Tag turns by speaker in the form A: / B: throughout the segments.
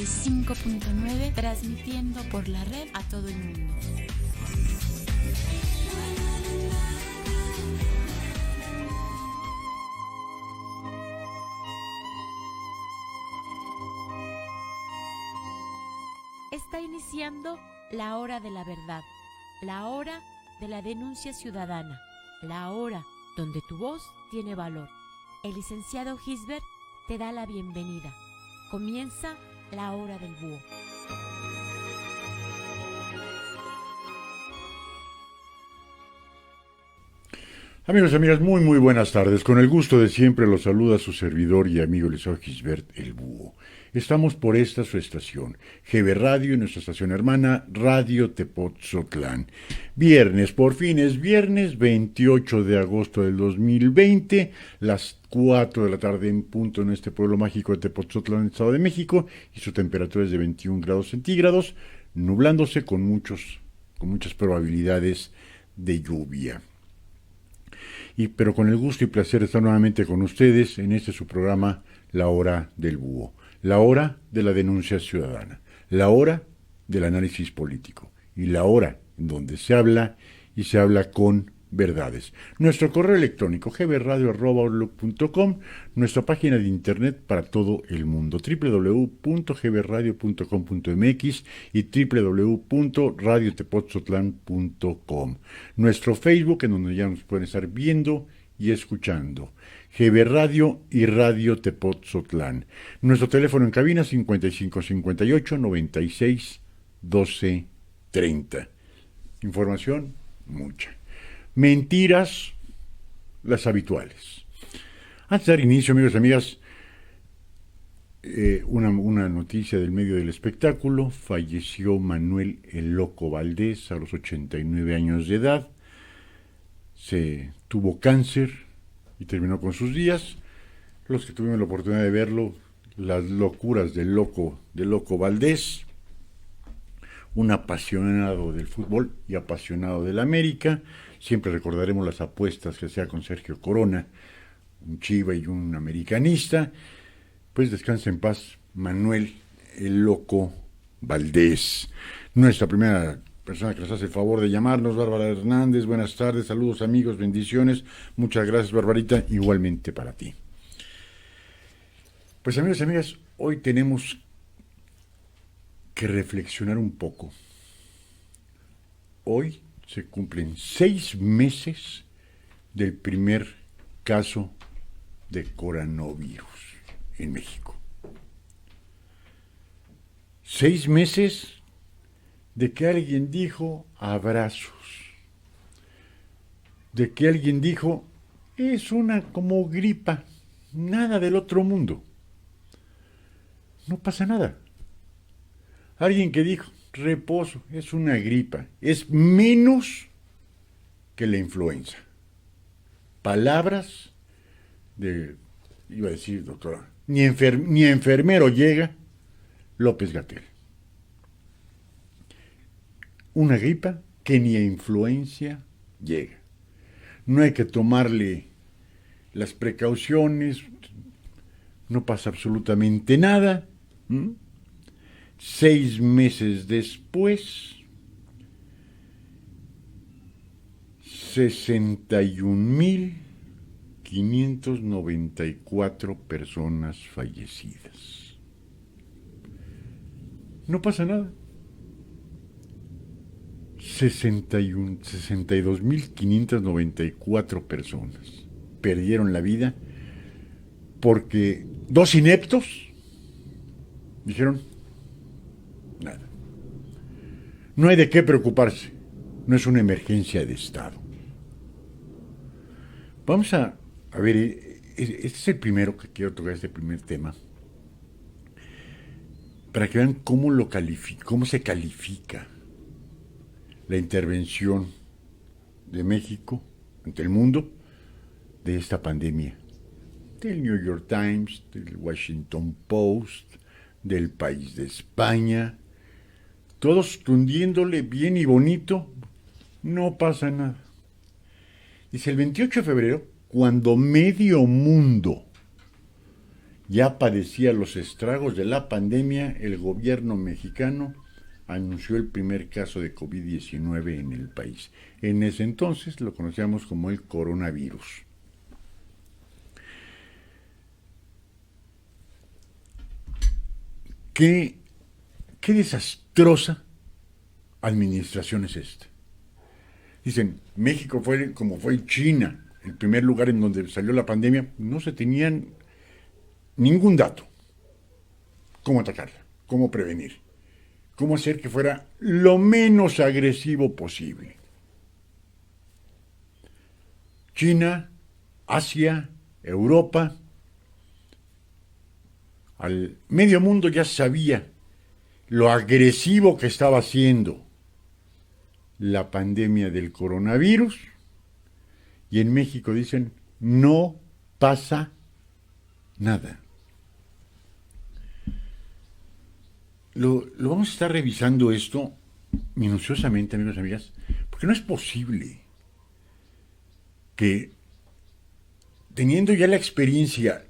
A: 95.9, transmitiendo por la red a todo el mundo. Está iniciando la hora de la verdad, la hora de la denuncia ciudadana, la hora donde tu voz tiene valor. El licenciado Gisbert te da la bienvenida. Comienza la hora del búho.
B: Amigos y amigas, muy buenas tardes. Con el gusto de siempre los saluda su servidor y amigo licenciado Gisbert el Búho. Estamos por esta su estación, GB Radio, y nuestra estación hermana Radio Tepotzotlán. Viernes, por fin es viernes 28 de agosto del 2020, las 4 de la tarde en punto en este pueblo mágico de Tepotzotlán, Estado de México, y su temperatura es de 21 grados centígrados, nublándose con muchas probabilidades de lluvia. Pero con el gusto y placer de estar nuevamente con ustedes en este su programa, La Hora del Búho, la hora de la denuncia ciudadana, la hora del análisis político y la hora en donde se habla y se habla con verdades. Nuestro correo electrónico gbradio@outlook.com, nuestra página de internet para todo el mundo www.gbradio.com.mx y www.radiotepoztlán.com. Nuestro Facebook, en donde ya nos pueden estar viendo y escuchando, GB Radio y Radio Tepotzotlán. Nuestro teléfono en cabina 5558 96 12 30. Información mucha. Mentiras, las habituales. Antes de dar inicio, amigos y amigas, una noticia del medio del espectáculo. Falleció Manuel el Loco Valdés a los 89 años de edad. Tuvo cáncer y terminó con sus días. Los que tuvimos la oportunidad de verlo, las locuras del Loco Valdés, un apasionado del fútbol y apasionado del América. Siempre recordaremos las apuestas que hacía con Sergio Corona, un chiva y un americanista. Pues descansa en paz Manuel el Loco Valdés. Nuestra primera persona que nos hace el favor de llamarnos, Bárbara Hernández. Buenas tardes, saludos amigos, bendiciones. Muchas gracias, Barbarita, igualmente para ti. Pues amigos y amigas, hoy tenemos que reflexionar un poco. Hoy se cumplen 6 meses del primer caso de coronavirus en México. 6 meses de que alguien dijo abrazos, de que alguien dijo es una como gripa, nada del otro mundo, no pasa nada. Alguien que dijo reposo, es una gripa, es menos que la influenza. Palabras iba a decir doctora, ni enfermero llega, López-Gatell. Una gripa que ni a influencia llega. No hay que tomarle las precauciones, no pasa absolutamente nada. 6 meses después, 61,594 personas fallecidas. No pasa nada. 62,594 personas perdieron la vida porque 2 ineptos dijeron nada. No hay de qué preocuparse. No es una emergencia de Estado. Vamos a ver, este es el primero que quiero tocar, este primer tema, para que vean cómo se califica la intervención de México ante el mundo de esta pandemia. Del New York Times, del Washington Post, del País de España, todos tundiéndole bien y bonito, no pasa nada. Dice, el 28 de febrero, cuando medio mundo ya padecía los estragos de la pandemia, el gobierno mexicano anunció el primer caso de COVID-19 en el país. En ese entonces lo conocíamos como el coronavirus. Qué desastrosa administración es esta. Dicen, México fue como fue China, el primer lugar en donde salió la pandemia, no se tenían ningún dato. ¿Cómo atacarla? ¿Cómo prevenir? ¿Cómo hacer que fuera lo menos agresivo posible? China, Asia, Europa, al medio mundo ya sabía lo agresivo que estaba haciendo la pandemia del coronavirus, y en México dicen, no pasa nada. Lo vamos a estar revisando esto minuciosamente, amigos y amigas, porque no es posible que, teniendo ya la experiencia,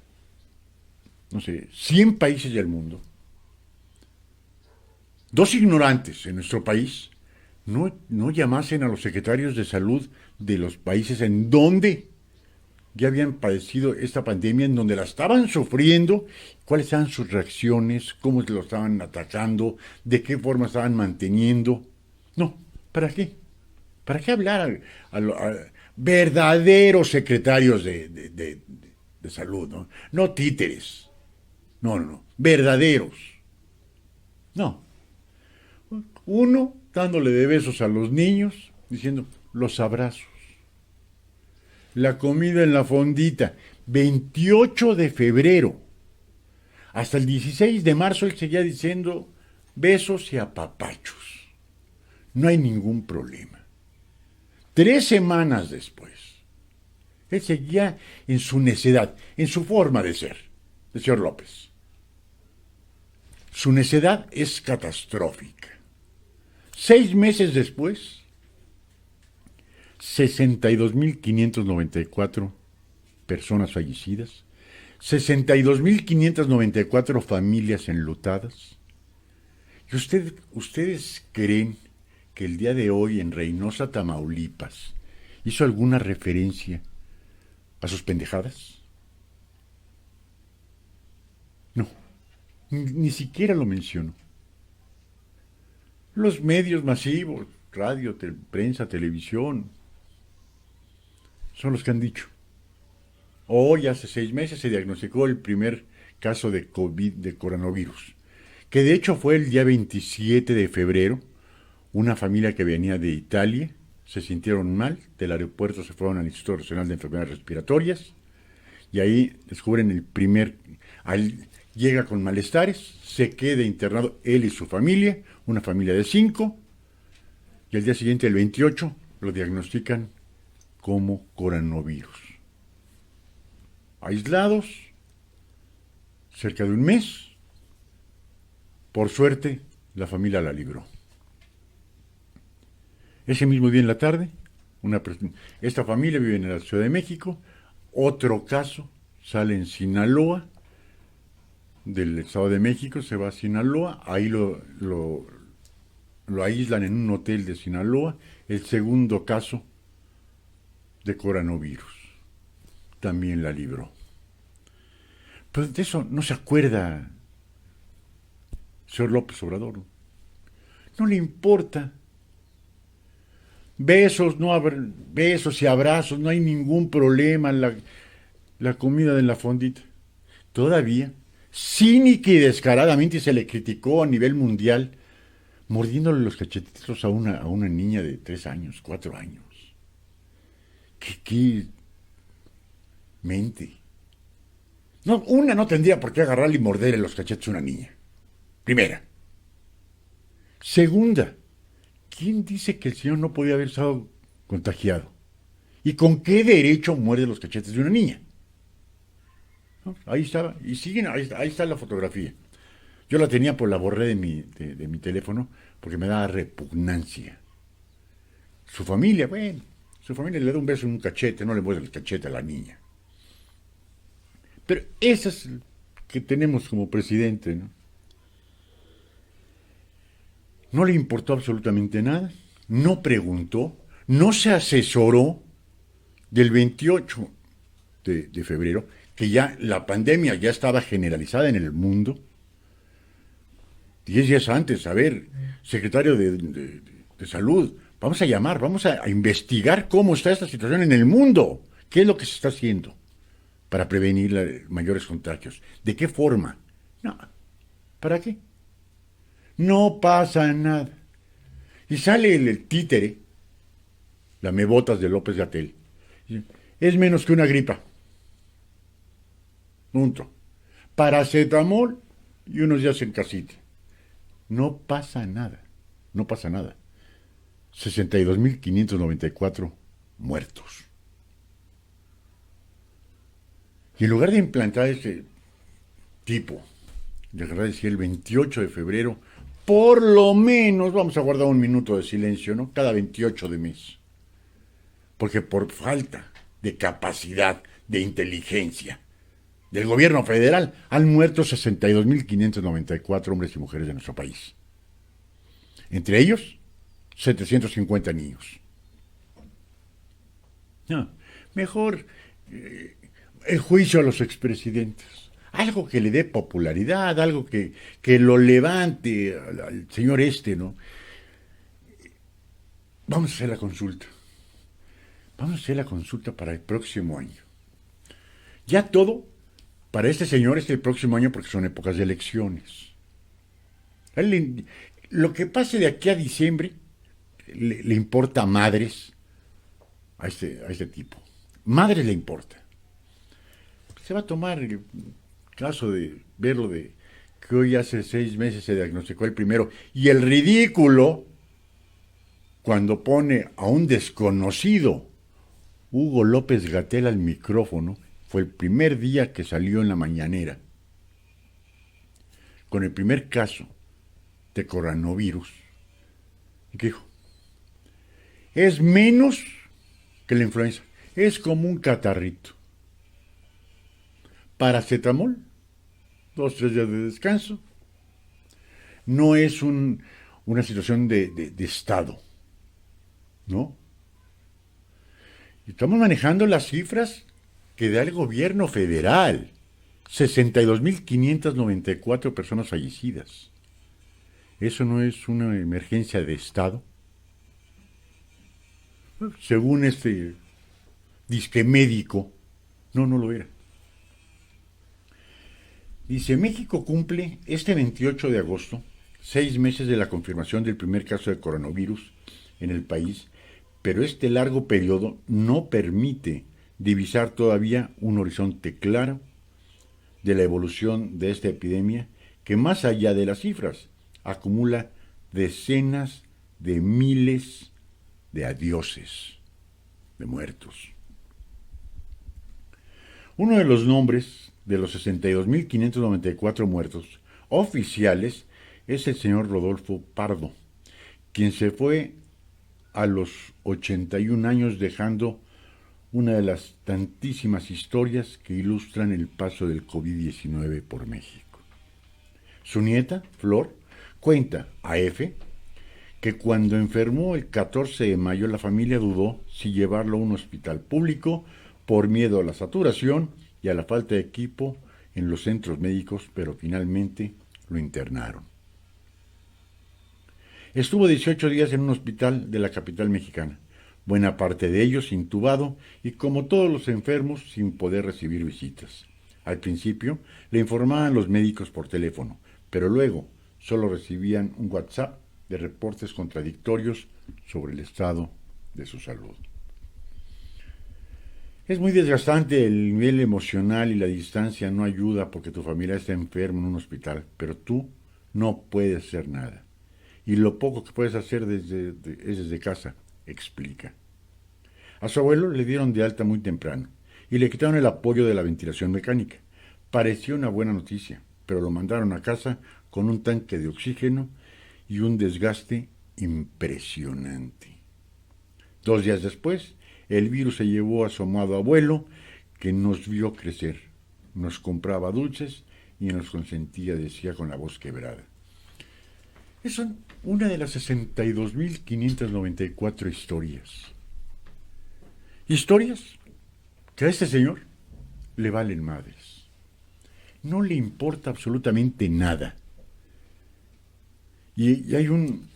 B: no sé, 100 países del mundo, dos ignorantes en nuestro país no llamasen a los secretarios de salud de los países en donde ya habían padecido esta pandemia, en donde la estaban sufriendo, cuáles eran sus reacciones, cómo lo estaban atacando, de qué forma estaban manteniendo. No, ¿para qué? ¿Para qué hablar a verdaderos secretarios de salud? No títeres. No, verdaderos. No. Uno dándole de besos a los niños, diciendo los abrazos. La comida en la fondita, 28 de febrero. Hasta el 16 de marzo él seguía diciendo besos y apapachos. No hay ningún problema. 3 semanas después, él seguía en su necedad, en su forma de ser, el señor López. Su necedad es catastrófica. 6 meses después, 62.594 personas fallecidas, 62.594 familias enlutadas. ¿Y ustedes creen que el día de hoy en Reynosa, Tamaulipas, hizo alguna referencia a sus pendejadas? No, ni siquiera lo mencionó. Los medios masivos, radio, prensa, televisión, son los que han dicho. Hoy, hace 6 meses, se diagnosticó el primer caso de COVID, de coronavirus, que de hecho fue el día 27 de febrero. Una familia que venía de Italia se sintieron mal, del aeropuerto se fueron al Instituto Nacional de Enfermedades Respiratorias, y ahí descubren llega con malestares, se queda internado él y su familia, una familia de 5, y al día siguiente, el 28, lo diagnostican como coronavirus. Aislados, cerca de un mes, por suerte, la familia la libró. Ese mismo día en la tarde, esta familia vive en la Ciudad de México, otro caso sale en Sinaloa, del Estado de México, se va a Sinaloa, ahí lo aíslan en un hotel de Sinaloa, el segundo caso de coronavirus, también la libró. Pero de eso no se acuerda señor López Obrador. No le importa. Besos y abrazos, no hay ningún problema, la comida de la fondita. Todavía, cínica y descaradamente se le criticó a nivel mundial, mordiéndole los cachetitos a una niña de 3 años, 4 años. ¿Qué mente? No, una no tendría por qué agarrarle y morderle los cachetes a una niña. Primera. Segunda, ¿quién dice que el señor no podía haber estado contagiado? ¿Y con qué derecho muerde los cachetes de una niña? ¿No? Ahí estaba, y siguen, ahí está la fotografía. Yo la tenía, pues la borré de mi teléfono porque me daba repugnancia. Su familia le da un beso en un cachete, no le muerde el cachete a la niña. Pero esa es que tenemos como presidente, ¿no? No le importó absolutamente nada, no preguntó, no se asesoró del 28 de febrero, que ya la pandemia ya estaba generalizada en el mundo. 10 días antes, a ver, secretario de Salud, vamos a llamar, vamos a investigar cómo está esta situación en el mundo. ¿Qué es lo que se está haciendo para prevenir mayores contagios? ¿De qué forma? No, ¿para qué? No pasa nada. Y sale el títere, la mebotas de López-Gatell. Es menos que una gripa. Punto. Paracetamol y unos días en casita. No pasa nada. No pasa nada. 62.594 muertos. Y en lugar de implantar ese tipo, de verdad decía el 28 de febrero, por lo menos vamos a guardar un minuto de silencio, ¿no? Cada 28 de mes. Porque por falta de capacidad, de inteligencia del gobierno federal, han muerto 62.594 hombres y mujeres de nuestro país. Entre ellos, 750 niños. No, mejor el juicio a los expresidentes. Algo que le dé popularidad, algo que lo levante al señor ¿no? Vamos a hacer la consulta. Vamos a hacer la consulta para el próximo año. Ya todo para este señor es el próximo año porque son épocas de elecciones. Lo que pase de aquí a diciembre le importa a madres a este tipo. Madres le importa. Se va a tomar el caso de verlo de que hoy hace 6 meses se diagnosticó el primero. Y el ridículo cuando pone a un desconocido Hugo López-Gatell al micrófono, fue el primer día que salió en la mañanera con el primer caso de coronavirus. Y que dijo, es menos que la influenza, es como un catarrito. Paracetamol, 2-3 días de descanso. No es una situación de estado, ¿no? Estamos manejando las cifras que da el gobierno federal. 62.594 personas fallecidas. ¿Eso no es una emergencia de Estado? Según este disque médico, no lo era. Dice, México cumple este 28 de agosto 6 meses de la confirmación del primer caso de coronavirus en el país, pero este largo periodo no permite divisar todavía un horizonte claro de la evolución de esta epidemia que, más allá de las cifras, acumula decenas de miles de adioses, de muertos. Uno de los nombres de los 62.594 muertos oficiales es el señor Rodolfo Pardo, quien se fue a los 81 años dejando una de las tantísimas historias que ilustran el paso del COVID-19 por México. Su nieta, Flor, cuenta a EFE que cuando enfermó el 14 de mayo la familia dudó si llevarlo a un hospital público por miedo a la saturación y a la falta de equipo en los centros médicos, pero finalmente lo internaron. Estuvo 18 días en un hospital de la capital mexicana, buena parte de ellos intubado y, como todos los enfermos, sin poder recibir visitas. Al principio le informaban los médicos por teléfono, pero luego solo recibían un WhatsApp de reportes contradictorios sobre el estado de su salud. Es muy desgastante el nivel emocional y la distancia no ayuda porque tu familia está enferma en un hospital, pero tú no puedes hacer nada. Y lo poco que puedes hacer es desde casa, explica. A su abuelo le dieron de alta muy temprano y le quitaron el apoyo de la ventilación mecánica. Parecía una buena noticia, pero lo mandaron a casa con un tanque de oxígeno y un desgaste impresionante. 2 días después, el virus se llevó a su amado abuelo, que nos vio crecer, nos compraba dulces y nos consentía, decía con la voz quebrada. Esas son una de las 62.594 historias. Historias que a este señor le valen madres. No le importa absolutamente nada. Y hay un...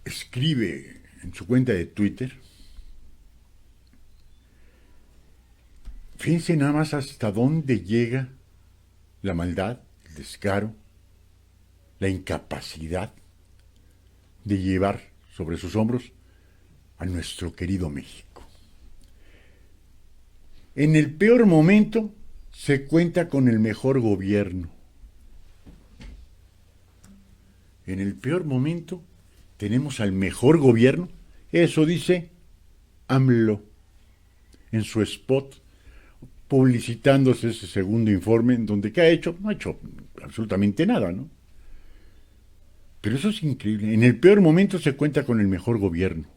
B: Escribe en su cuenta de Twitter. Fíjense nada más hasta dónde llega la maldad, el descaro, la incapacidad de llevar sobre sus hombros a nuestro querido México. En el peor momento se cuenta con el mejor gobierno. En el peor momento tenemos al mejor gobierno. Eso dice AMLO en su spot publicitándose ese segundo informe en donde ¿qué ha hecho? No ha hecho absolutamente nada, ¿no? Pero eso es increíble. En el peor momento se cuenta con el mejor gobierno.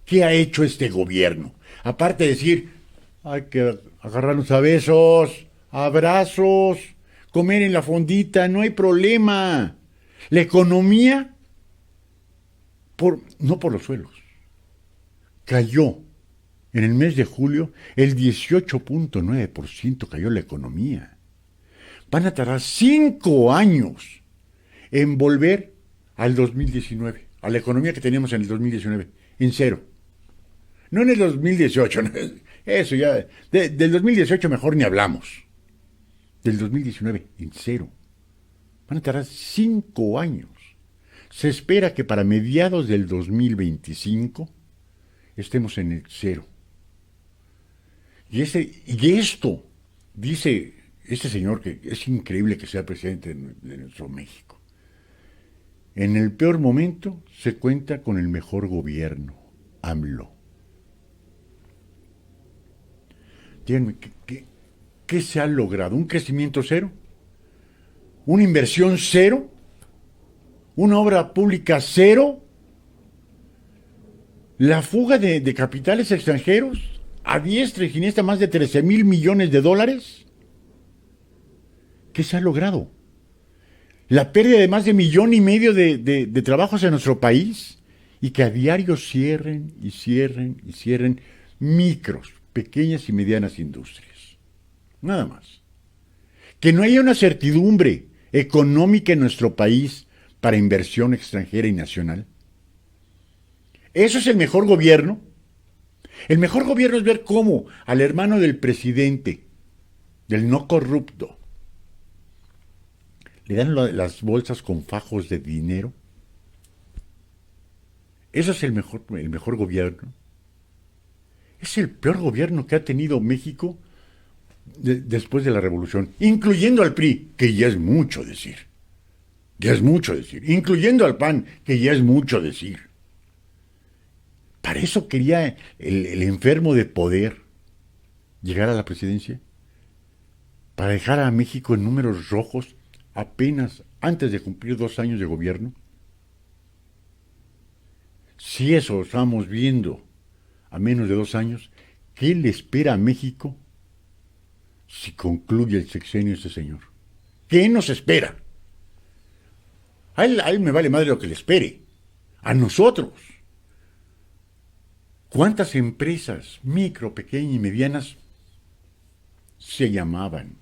B: ¿Qué ha hecho este gobierno? Aparte de decir, hay que agarrarnos a besos, abrazos, comer en la fondita, no hay problema. La economía, no por los suelos, cayó. En el mes de julio, el 18.9% cayó la economía. Van a tardar 5 años en volver al 2019, a la economía que teníamos en el 2019, en cero. No en el 2018, no, eso ya, del 2018 mejor ni hablamos. Del 2019, en cero. Van a tardar 5 años. Se espera que para mediados del 2025 estemos en el cero. Y esto, dice este señor, que es increíble que sea presidente de nuestro México. En el peor momento se cuenta con el mejor gobierno, AMLO. Díganme, ¿qué se ha logrado? ¿Un crecimiento cero? ¿Una inversión cero? ¿Una obra pública cero? ¿La fuga de capitales extranjeros? A diestra y siniestra más de 13,000 millones de dólares. ¿Qué se ha logrado? La pérdida de más de 1,5 millones de trabajos en nuestro país y que a diario cierren y cierren y cierren micros, pequeñas y medianas industrias. Nada más. Que no haya una certidumbre económica en nuestro país para inversión extranjera y nacional. ¿Eso es el mejor gobierno? El mejor gobierno es ver cómo al hermano del presidente, del no corrupto, le dan las bolsas con fajos de dinero. ¿Eso es el mejor gobierno? Es el peor gobierno que ha tenido México después de la revolución, incluyendo al PRI, que ya es mucho decir. Ya es mucho decir. Incluyendo al PAN, que ya es mucho decir. ¿Para eso quería el enfermo de poder llegar a la presidencia? ¿Para dejar a México en números rojos apenas antes de cumplir 2 años de gobierno? Si eso estamos viendo a menos de 2 años, ¿qué le espera a México si concluye el sexenio de este señor? ¿Qué nos espera? A él me vale madre lo que le espere. A nosotros. ¿Cuántas empresas, micro, pequeñas y medianas, se llamaban?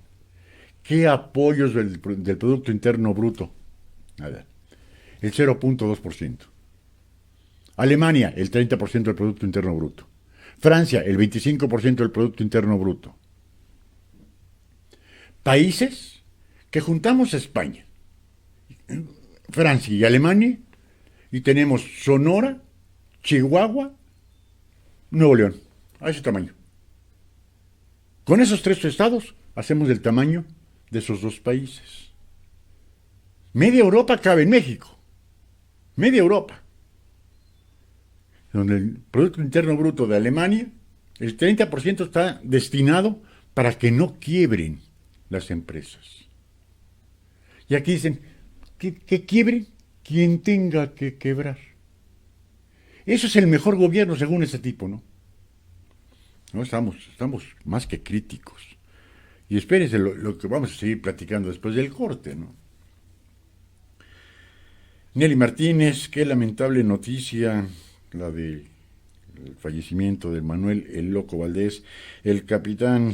B: ¿Qué apoyos del Producto Interno Bruto? Nada. El 0.2%. Alemania, el 30% del Producto Interno Bruto. Francia, el 25% del Producto Interno Bruto. Países que juntamos a España, Francia y Alemania, y tenemos Sonora, Chihuahua, Nuevo León, a ese tamaño. Con esos 3 estados hacemos el tamaño de esos 2 países. Media Europa cabe en México. Media Europa. Donde el Producto Interno Bruto de Alemania, el 30% está destinado para que no quiebren las empresas. Y aquí dicen, que quiebren quien tenga que quebrar. Eso es el mejor gobierno según ese tipo, ¿no? No estamos más que críticos. Y espérese lo que vamos a seguir platicando después del corte, ¿no? Nelly Martínez, qué lamentable noticia la del fallecimiento de Manuel El Loco Valdés, el capitán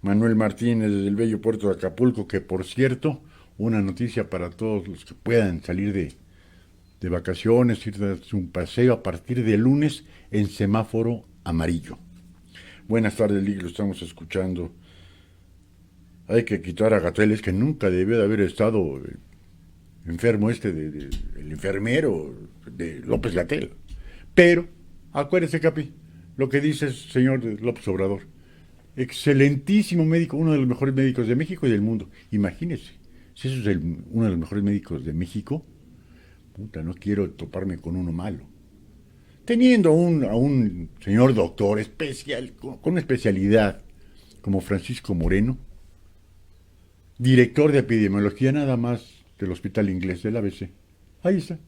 B: Manuel Martínez desde el bello puerto de Acapulco, que por cierto, una noticia para todos los que puedan salir de vacaciones, ir a darse un paseo a partir de lunes en semáforo amarillo. Buenas tardes, Lick, lo estamos escuchando. Hay que quitar a Gatell, que nunca debió de haber estado enfermo el enfermero de López Gatell. Pero, acuérdese, Capi, lo que dice el señor López Obrador. Excelentísimo médico, uno de los mejores médicos de México y del mundo. Imagínese, si eso es uno de los mejores médicos de México, puta, no quiero toparme con uno malo. Teniendo a un señor doctor especial, con una especialidad, como Francisco Moreno, director de epidemiología nada más del Hospital Inglés del ABC. Ahí está.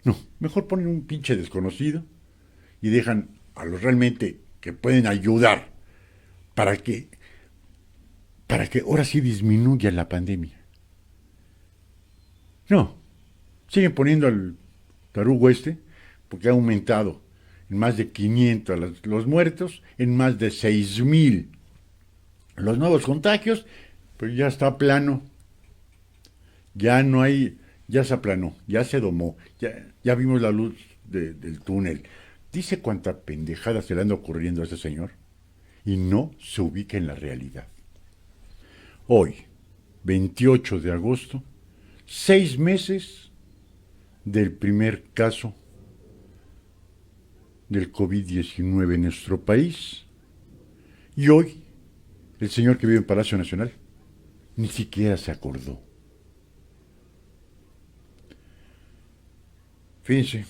B: No, mejor ponen un pinche desconocido y dejan a los realmente que pueden ayudar para que ahora sí disminuya la pandemia. No, siguen poniendo al tarugo porque ha aumentado en más de 500 los muertos, en más de 6,000 los nuevos contagios, pero ya está plano. Ya no hay, ya se aplanó, ya se domó, ya vimos la luz del túnel. Dice cuánta pendejada se le anda ocurriendo a ese señor y no se ubica en la realidad. Hoy, 28 de agosto, 6 meses del primer caso del COVID-19 en nuestro país, y hoy el señor que vive en Palacio Nacional ni siquiera se acordó. Fíjense,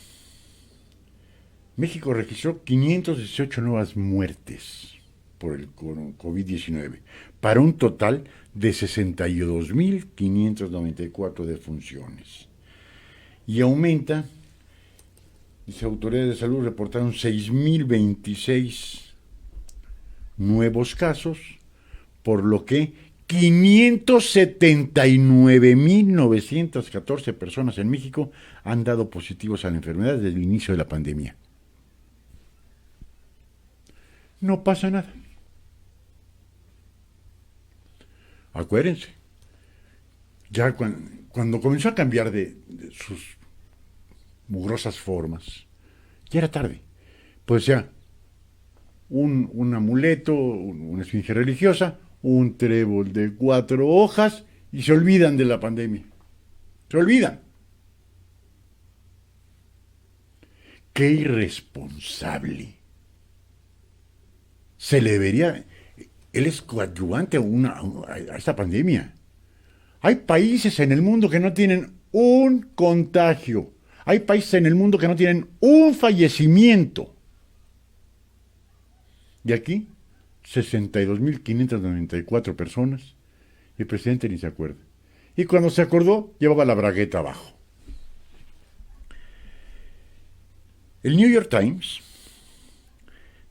B: México registró 518 nuevas muertes por el COVID-19, para un total de 62.594 defunciones. Y aumenta, las autoridades de salud reportaron 6.026 nuevos casos, por lo que 579.914 personas en México han dado positivos a la enfermedad desde el inicio de la pandemia. No pasa nada. Acuérdense, ya cuando comenzó a cambiar de sus mugrosas formas, ya era tarde. Pues ya, un amuleto, una esfinge religiosa, un trébol de 4 hojas y se olvidan de la pandemia. Se olvidan. Qué irresponsable. Se le debería... Él es coadyuvante a esta pandemia. Hay países en el mundo que no tienen un contagio. Hay países en el mundo que no tienen un fallecimiento. Y aquí, 62.594 personas, y el presidente ni se acuerda. Y cuando se acordó, llevaba la bragueta abajo. El New York Times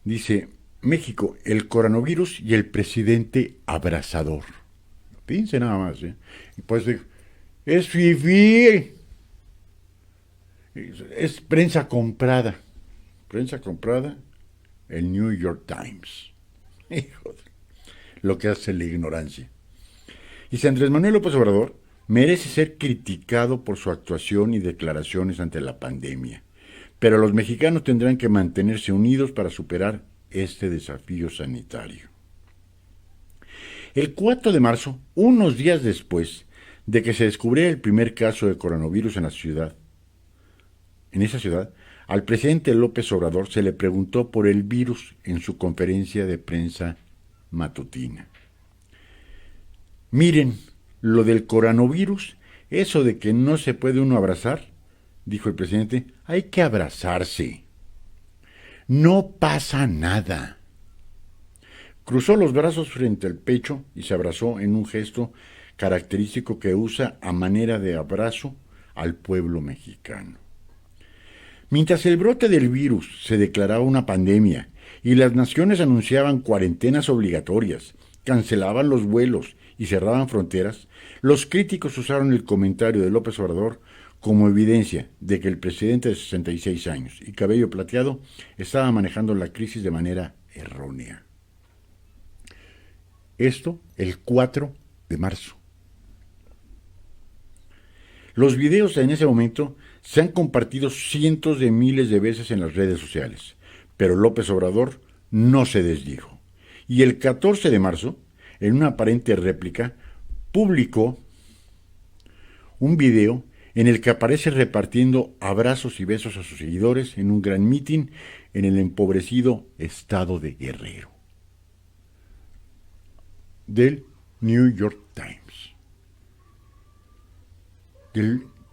B: dice: México, el coronavirus y el presidente abrazador. Piense nada más, ¿eh? Y pues es fifí. Es prensa comprada. Prensa comprada, el New York Times. Hijo de lo que hace la ignorancia. Dice: Andrés Manuel López Obrador merece ser criticado por su actuación y declaraciones ante la pandemia, pero los mexicanos tendrán que mantenerse unidos para superar este desafío sanitario. El 4 de marzo, unos días después de que se descubriera el primer caso de coronavirus en esa ciudad, al presidente López Obrador se le preguntó por el virus en su conferencia de prensa matutina. Miren, lo del coronavirus, eso de que no se puede uno abrazar, dijo el presidente, hay que abrazarse. No pasa nada. Cruzó los brazos frente al pecho y se abrazó en un gesto característico que usa a manera de abrazo al pueblo mexicano. Mientras el brote del virus se declaraba una pandemia y las naciones anunciaban cuarentenas obligatorias, cancelaban los vuelos y cerraban fronteras, los críticos usaron el comentario de López Obrador como evidencia de que el presidente de 66 años y cabello plateado estaba manejando la crisis de manera errónea. Esto el 4 de marzo. Los videos en ese momento se han compartido cientos de miles de veces en las redes sociales, pero López Obrador no se desdijo. Y el 14 de marzo, en una aparente réplica, publicó un video en el que aparece repartiendo abrazos y besos a sus seguidores en un gran mitin en el empobrecido estado de Guerrero. Del New York Times.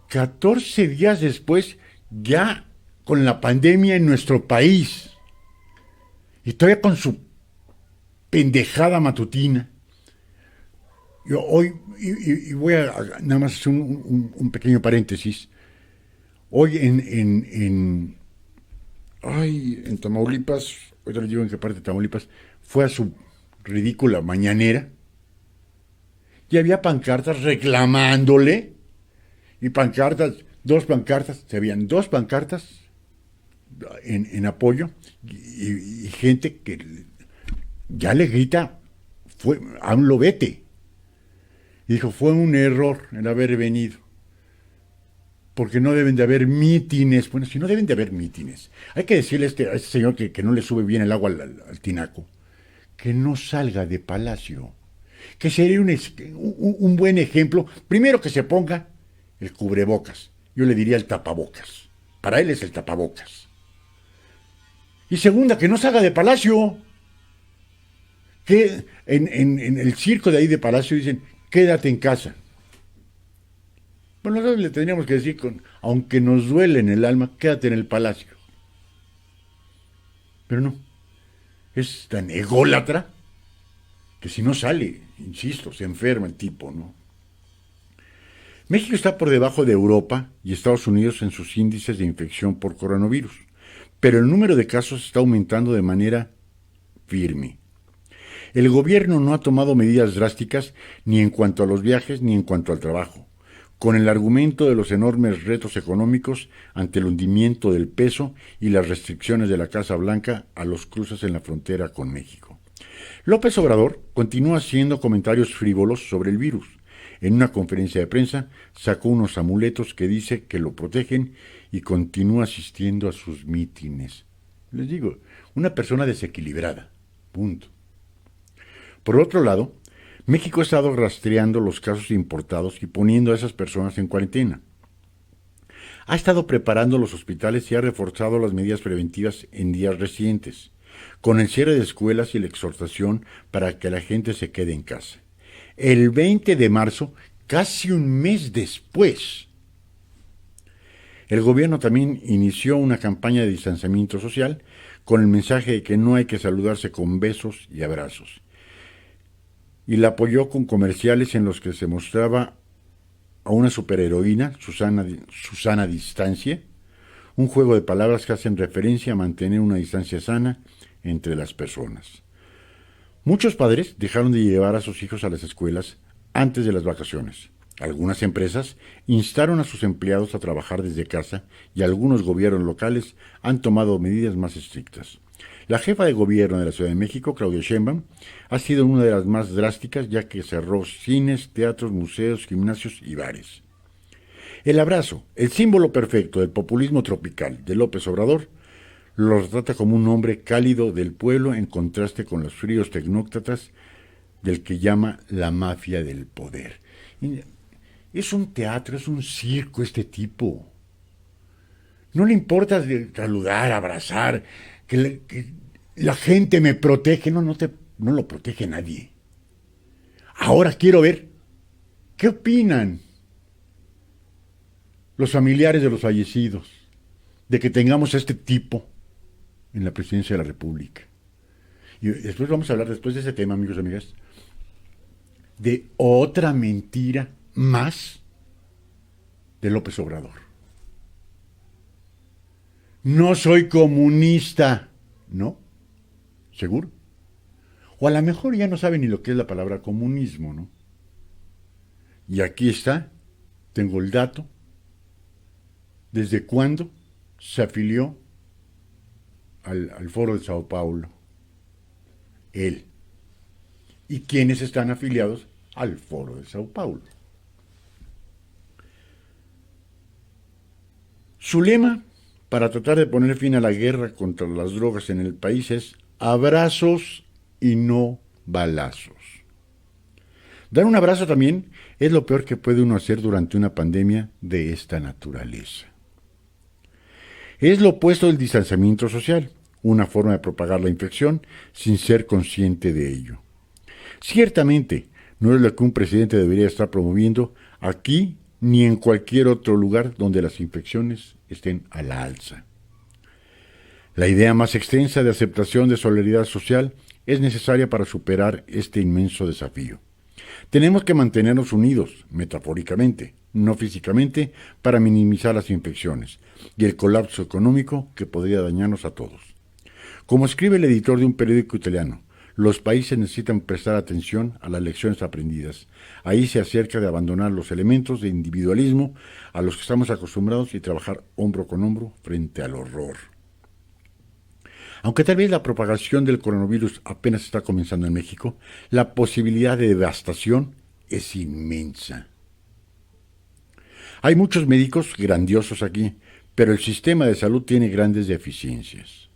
B: 14 días después, ya con la pandemia en nuestro país, y todavía con su pendejada matutina. Yo hoy, y voy a nada más hacer un pequeño paréntesis. Hoy en Tamaulipas, ahorita les digo en qué parte de Tamaulipas, fue a su ridícula mañanera y había pancartas reclamándole, y pancartas, se veían dos pancartas en apoyo, y gente que ya le grita, AMLO vete. Y dijo, fue un error el haber venido, porque no deben de haber mítines. Bueno, si no deben de haber mítines, hay que decirle a este señor que no le sube bien el agua al tinaco, que no salga de Palacio, que sería un buen ejemplo. Primero, que se ponga el cubrebocas, yo le diría el tapabocas, para él es el tapabocas. Y segunda, que no salga de Palacio, que en el circo de ahí de Palacio dicen, quédate en casa. Bueno, nosotros le tendríamos que decir, aunque nos duele en el alma, quédate en el Palacio. Pero no, es tan ególatra que si no sale, insisto, se enferma el tipo, ¿no? México está por debajo de Europa y Estados Unidos en sus índices de infección por coronavirus, pero el número de casos está aumentando de manera firme. El gobierno no ha tomado medidas drásticas ni en cuanto a los viajes ni en cuanto al trabajo, con el argumento de los enormes retos económicos ante el hundimiento del peso y las restricciones de la Casa Blanca a los cruces en la frontera con México. López Obrador continúa haciendo comentarios frívolos sobre el virus. En una conferencia de prensa sacó unos amuletos que dice que lo protegen y continúa asistiendo a sus mítines. Les digo, una persona desequilibrada. Punto. Por otro lado, México ha estado rastreando los casos importados y poniendo a esas personas en cuarentena. Ha estado preparando los hospitales y ha reforzado las medidas preventivas en días recientes, con el cierre de escuelas y la exhortación para que la gente se quede en casa. El 20 de marzo, casi un mes después, el gobierno también inició una campaña de distanciamiento social con el mensaje de que no hay que saludarse con besos y abrazos. Y la apoyó con comerciales en los que se mostraba a una superheroína, Susana Distancia, un juego de palabras que hacen referencia a mantener una distancia sana entre las personas. Muchos padres dejaron de llevar a sus hijos a las escuelas antes de las vacaciones. Algunas empresas instaron a sus empleados a trabajar desde casa y algunos gobiernos locales han tomado medidas más estrictas. La jefa de gobierno de la Ciudad de México, Claudia Sheinbaum, ha sido una de las más drásticas, ya que cerró cines, teatros, museos, gimnasios y bares. El abrazo, el símbolo perfecto del populismo tropical de López Obrador, lo retrata como un hombre cálido del pueblo en contraste con los fríos tecnócratas del que llama la mafia del poder. Es un teatro, es un circo este tipo. No le importa saludar, abrazar, que la gente me protege. No lo protege nadie. Ahora quiero ver qué opinan los familiares de los fallecidos de que tengamos a este tipo en la presidencia de la República. Y después vamos a hablar, después de ese tema, amigos y amigas, de otra mentira más de López Obrador. No soy comunista, ¿no? ¿Seguro? O a lo mejor ya no sabe ni lo que es la palabra comunismo, ¿no? Y aquí está, tengo el dato, desde cuándo se afilió al Foro de Sao Paulo. Él. ¿Y quiénes están afiliados al Foro de Sao Paulo? Su lema para tratar de poner fin a la guerra contra las drogas en el país es abrazos y no balazos. Dar un abrazo también es lo peor que puede uno hacer durante una pandemia de esta naturaleza. Es lo opuesto del distanciamiento social, una forma de propagar la infección sin ser consciente de ello. Ciertamente, no es lo que un presidente debería estar promoviendo aquí ni en cualquier otro lugar donde las infecciones estén a la alza. La idea más extensa de aceptación de solidaridad social es necesaria para superar este inmenso desafío. Tenemos que mantenernos unidos, metafóricamente, no físicamente, para minimizar las infecciones y el colapso económico que podría dañarnos a todos. Como escribe el editor de un periódico italiano, los países necesitan prestar atención a las lecciones aprendidas. Ahí se acerca de abandonar los elementos de individualismo a los que estamos acostumbrados y trabajar hombro con hombro frente al horror. Aunque tal vez la propagación del coronavirus apenas está comenzando en México, la posibilidad de devastación es inmensa. Hay muchos médicos grandiosos aquí, pero el sistema de salud tiene grandes deficiencias.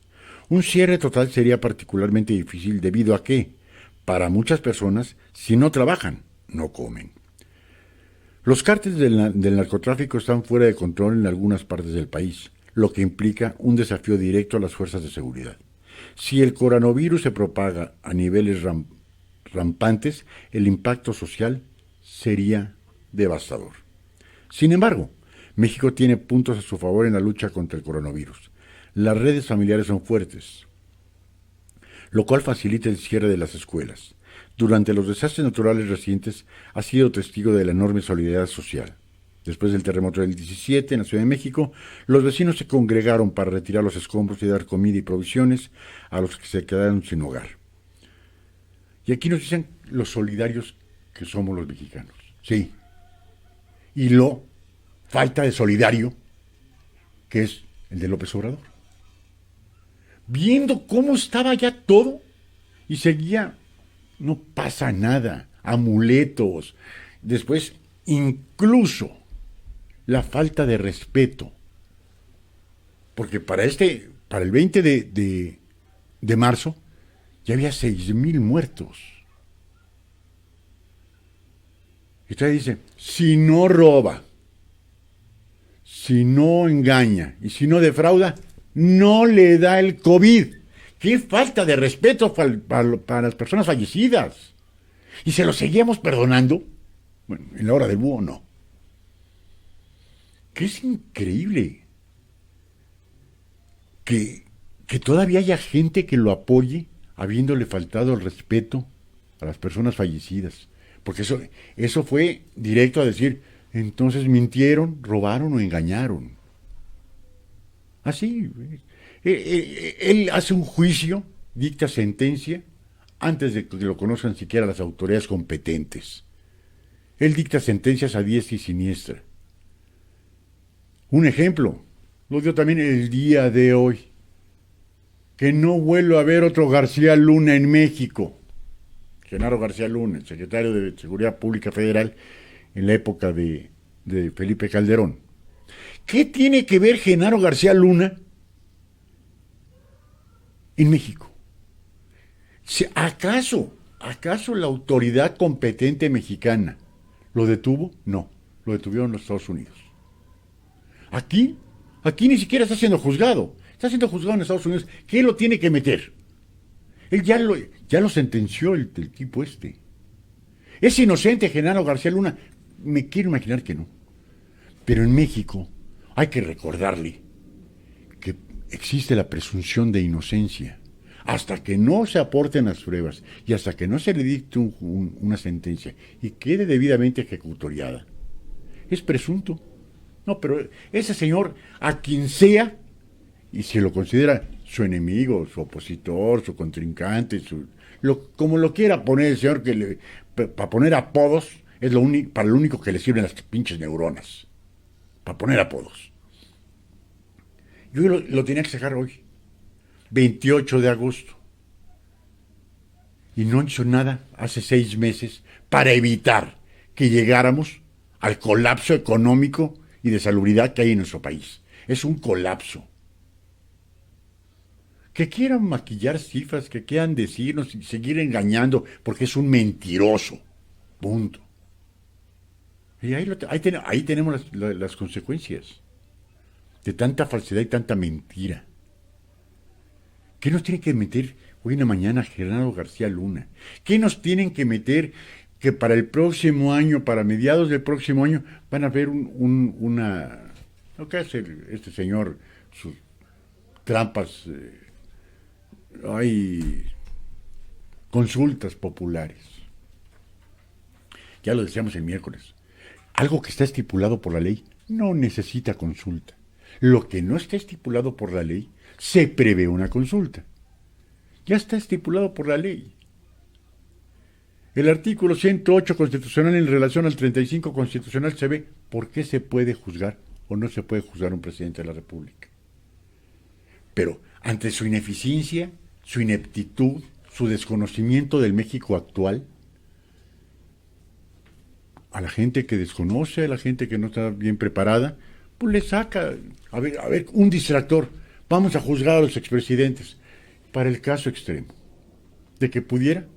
B: Un cierre total sería particularmente difícil debido a que, para muchas personas, si no trabajan, no comen. Los cárteles del narcotráfico están fuera de control en algunas partes del país, lo que implica un desafío directo a las fuerzas de seguridad. Si el coronavirus se propaga a niveles rampantes, el impacto social sería devastador. Sin embargo, México tiene puntos a su favor en la lucha contra el coronavirus. Las redes familiares son fuertes, lo cual facilita el cierre de las escuelas. Durante los desastres naturales recientes ha sido testigo de la enorme solidaridad social. Después del terremoto del 17 en la Ciudad de México, los vecinos se congregaron para retirar los escombros y dar comida y provisiones a los que se quedaron sin hogar. Y aquí nos dicen los solidarios que somos los mexicanos. Sí. Y lo falta de solidario que es el de López Obrador. Viendo cómo estaba ya todo y seguía, no pasa nada, amuletos. Después, incluso la falta de respeto. Porque para el 20 de marzo, ya había 6,000 muertos. Y todavía dice, si no roba, si no engaña y si no defrauda, no le da el COVID. ¡Qué falta de respeto para las personas fallecidas! Y se lo seguíamos perdonando. Bueno, en la hora del búho no. Que es increíble que todavía haya gente que lo apoye habiéndole faltado el respeto a las personas fallecidas. Porque eso fue directo a decir, entonces mintieron, robaron o engañaron. Así. Él hace un juicio, dicta sentencia, antes de que lo conozcan siquiera las autoridades competentes. Él dicta sentencias a diestra y siniestra. Un ejemplo, lo dio también el día de hoy. Que no vuelva a haber otro García Luna en México. Genaro García Luna, el secretario de Seguridad Pública Federal en la época de Felipe Calderón. ¿Qué tiene que ver Genaro García Luna en México? ¿Acaso la autoridad competente mexicana lo detuvo? No, lo detuvieron los Estados Unidos. Aquí ni siquiera está siendo juzgado. Está siendo juzgado en Estados Unidos. ¿Qué lo tiene que meter? Él ya lo sentenció el tipo este. ¿Es inocente Genaro García Luna? Me quiero imaginar que no. Pero en México hay que recordarle que existe la presunción de inocencia. Hasta que no se aporten las pruebas y hasta que no se le dicte una sentencia y quede debidamente ejecutoriada, es presunto. No, pero ese señor, a quien sea, y se lo considera su enemigo, su opositor, su contrincante, como lo quiera poner el señor, para poner apodos, es para lo único que le sirven las pinches neuronas. Para poner apodos. Yo lo tenía que sacar hoy, 28 de agosto. Y no hizo nada hace 6 meses para evitar que llegáramos al colapso económico y de salubridad que hay en nuestro país. Es un colapso. Que quieran maquillar cifras, que quieran decirnos y seguir engañando, porque es un mentiroso. Punto. Y ahí tenemos las consecuencias de tanta falsedad y tanta mentira. ¿Qué nos tiene que meter hoy en la mañana Genaro García Luna? ¿Qué nos tienen que meter que para el próximo año, para mediados del próximo año, van a haber una... ¿Lo que hace este señor? Sus trampas... hay consultas populares. Ya lo decíamos el miércoles. Algo que está estipulado por la ley no necesita consulta. Lo que no está estipulado por la ley, se prevé una consulta. Ya está estipulado por la ley. El artículo 108 constitucional en relación al 35 constitucional se ve por qué se puede juzgar o no se puede juzgar un presidente de la República. Pero ante su ineficiencia, su ineptitud, su desconocimiento del México actual, a la gente que desconoce, a la gente que no está bien preparada, pues le saca, a ver, un distractor. Vamos a juzgar a los expresidentes. Para el caso extremo, de que pudiera,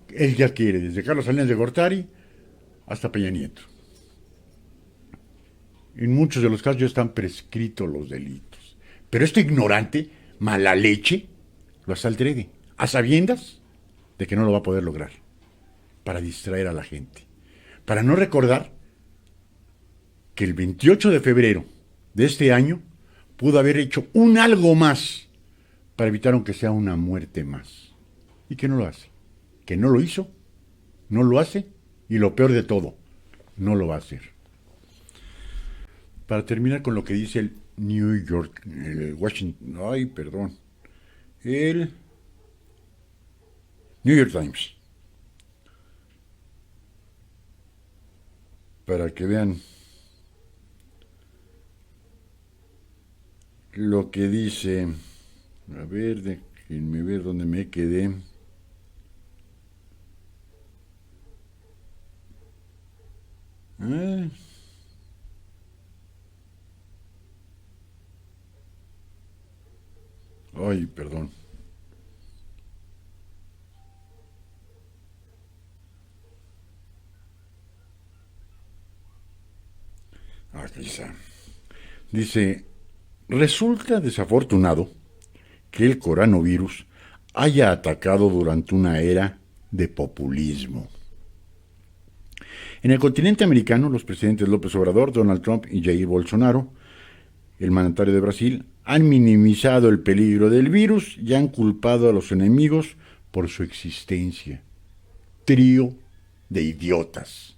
B: él ya quiere, desde Carlos Salinas de Gortari hasta Peña Nieto. En muchos de los casos ya están prescritos los delitos. Pero este ignorante, mala leche, lo hace al drede, a sabiendas de que no lo va a poder lograr, para distraer a la gente, para no recordar que el 28 de febrero de este año pudo haber hecho un algo más para evitar aunque sea una muerte más, y que no lo hace, que no lo hizo, no lo hace, y lo peor de todo, no lo va a hacer. Para terminar con lo que dice el New York, el New York Times, para que vean lo que dice. A ver, déjenme ver dónde me quedé. Ay, perdón. Aquí está. Dice, resulta desafortunado que el coronavirus haya atacado durante una era de populismo. En el continente americano, los presidentes López Obrador, Donald Trump y Jair Bolsonaro, el mandatario de Brasil, han minimizado el peligro del virus y han culpado a los enemigos por su existencia. Trío de idiotas.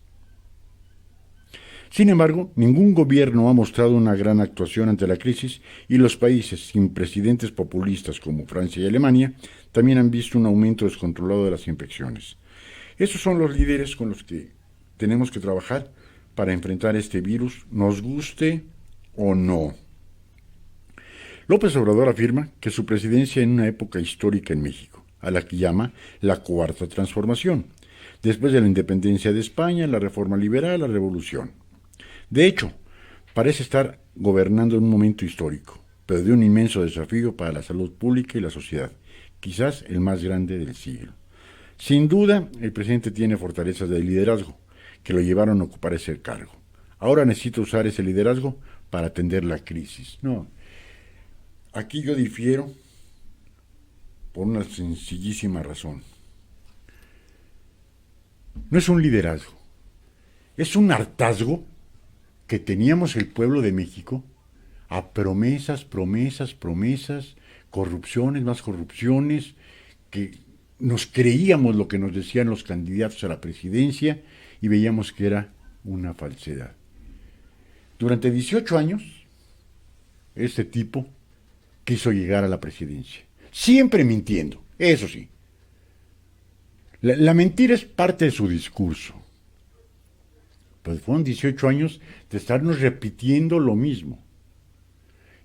B: Sin embargo, ningún gobierno ha mostrado una gran actuación ante la crisis y los países sin presidentes populistas como Francia y Alemania también han visto un aumento descontrolado de las infecciones. Esos son los líderes con los que tenemos que trabajar para enfrentar este virus, nos guste o no. López Obrador afirma que su presidencia en una época histórica en México, a la que llama la Cuarta Transformación, después de la independencia de España, la reforma liberal, la revolución. De hecho, parece estar gobernando en un momento histórico, pero de un inmenso desafío para la salud pública y la sociedad, quizás el más grande del siglo. Sin duda, el presidente tiene fortalezas de liderazgo, que lo llevaron a ocupar ese cargo. Ahora necesita usar ese liderazgo para atender la crisis. No, aquí yo difiero por una sencillísima razón. No es un liderazgo, es un hartazgo que teníamos el pueblo de México a promesas, corrupciones, más corrupciones, que nos creíamos lo que nos decían los candidatos a la presidencia y veíamos que era una falsedad. Durante 18 años, este tipo quiso llegar a la presidencia, siempre mintiendo, eso sí, La mentira es parte de su discurso. Pues fueron 18 años de estarnos repitiendo lo mismo.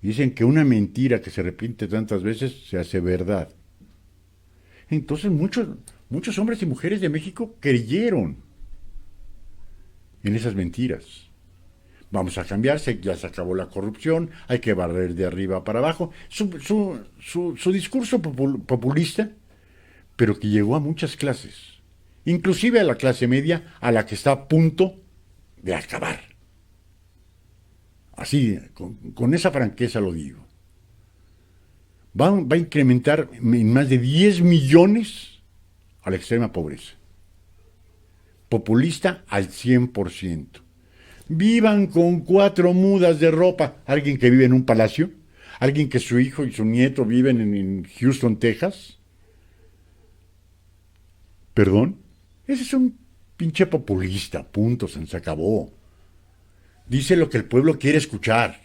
B: Dicen que una mentira que se repite tantas veces se hace verdad. Entonces muchos hombres y mujeres de México creyeron en esas mentiras. Vamos a cambiarse, ya se acabó la corrupción, hay que barrer de arriba para abajo. Su discurso populista, pero que llegó a muchas clases, inclusive a la clase media, a la que está a punto de acabar. Así, con esa franqueza lo digo. Va a incrementar en más de 10 millones a la extrema pobreza. Populista al 100%. Vivan con 4 mudas de ropa. Alguien que vive en un palacio, alguien que su hijo y su nieto viven en Houston, Texas. ¿Perdón? Ese es un pinche populista, punto, se acabó. Dice lo que el pueblo quiere escuchar.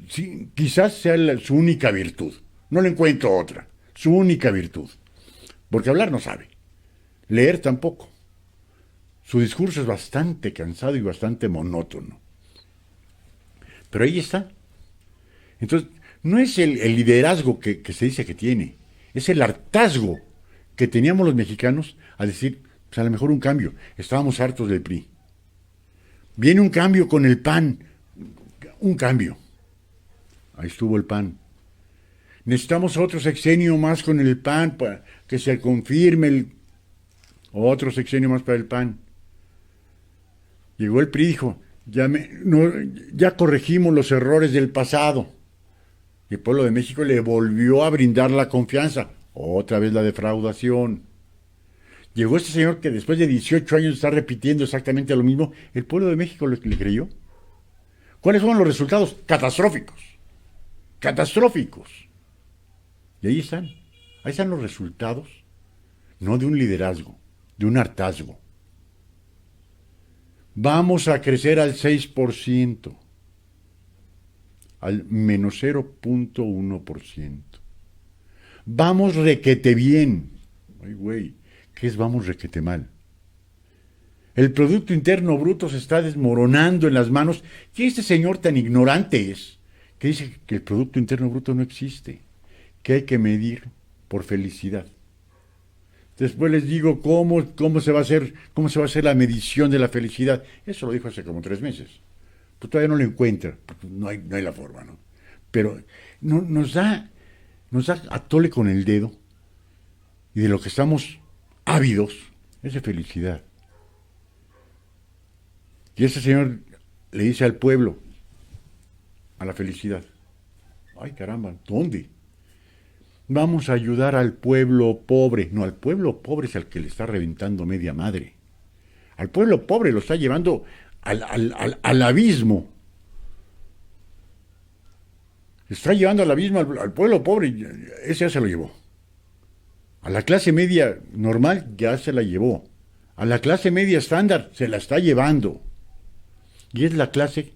B: Sí, quizás sea su única virtud. No le encuentro otra. Su única virtud. Porque hablar no sabe. Leer tampoco. Su discurso es bastante cansado y bastante monótono. Pero ahí está. Entonces, no es el liderazgo que se dice que tiene. Es el hartazgo que teníamos los mexicanos a decir, pues a lo mejor un cambio. Estábamos hartos del PRI. Viene un cambio con el PAN. Un cambio. Ahí estuvo el PAN. Necesitamos otro sexenio más con el PAN para que se confirme otro sexenio más para el PAN. Llegó el PRI y dijo, ya corregimos los errores del pasado. Y el pueblo de México le volvió a brindar la confianza. Otra vez la defraudación. Llegó este señor que después de 18 años está repitiendo exactamente lo mismo. ¿El pueblo de México le creyó? ¿Cuáles fueron los resultados? Catastróficos. Catastróficos. Y ahí están. Ahí están los resultados. No de un liderazgo, de un hartazgo. Vamos a crecer al 6%. Al menos 0.1%. Vamos requete bien. Ay, güey, ¿qué es vamos requete mal? El Producto Interno Bruto se está desmoronando en las manos. Y este señor tan ignorante es, que dice que el Producto Interno Bruto no existe, que hay que medir por felicidad. Después les digo cómo se va a hacer la medición de la felicidad. Eso lo dijo hace como 3 meses. Pues todavía no lo encuentra, porque no hay la forma, ¿no? Pero nos da a tole con el dedo, y de lo que estamos ávidos es de felicidad. Y ese señor le dice al pueblo, a la felicidad, ay caramba, ¿dónde? Vamos a ayudar al pueblo pobre. No, al pueblo pobre es al que le está reventando media madre. Al pueblo pobre lo está llevando al abismo. Está llevando al abismo al pueblo pobre. Ese ya se lo llevó. A la clase media normal ya se la llevó. A la clase media estándar se la está llevando. Y es la clase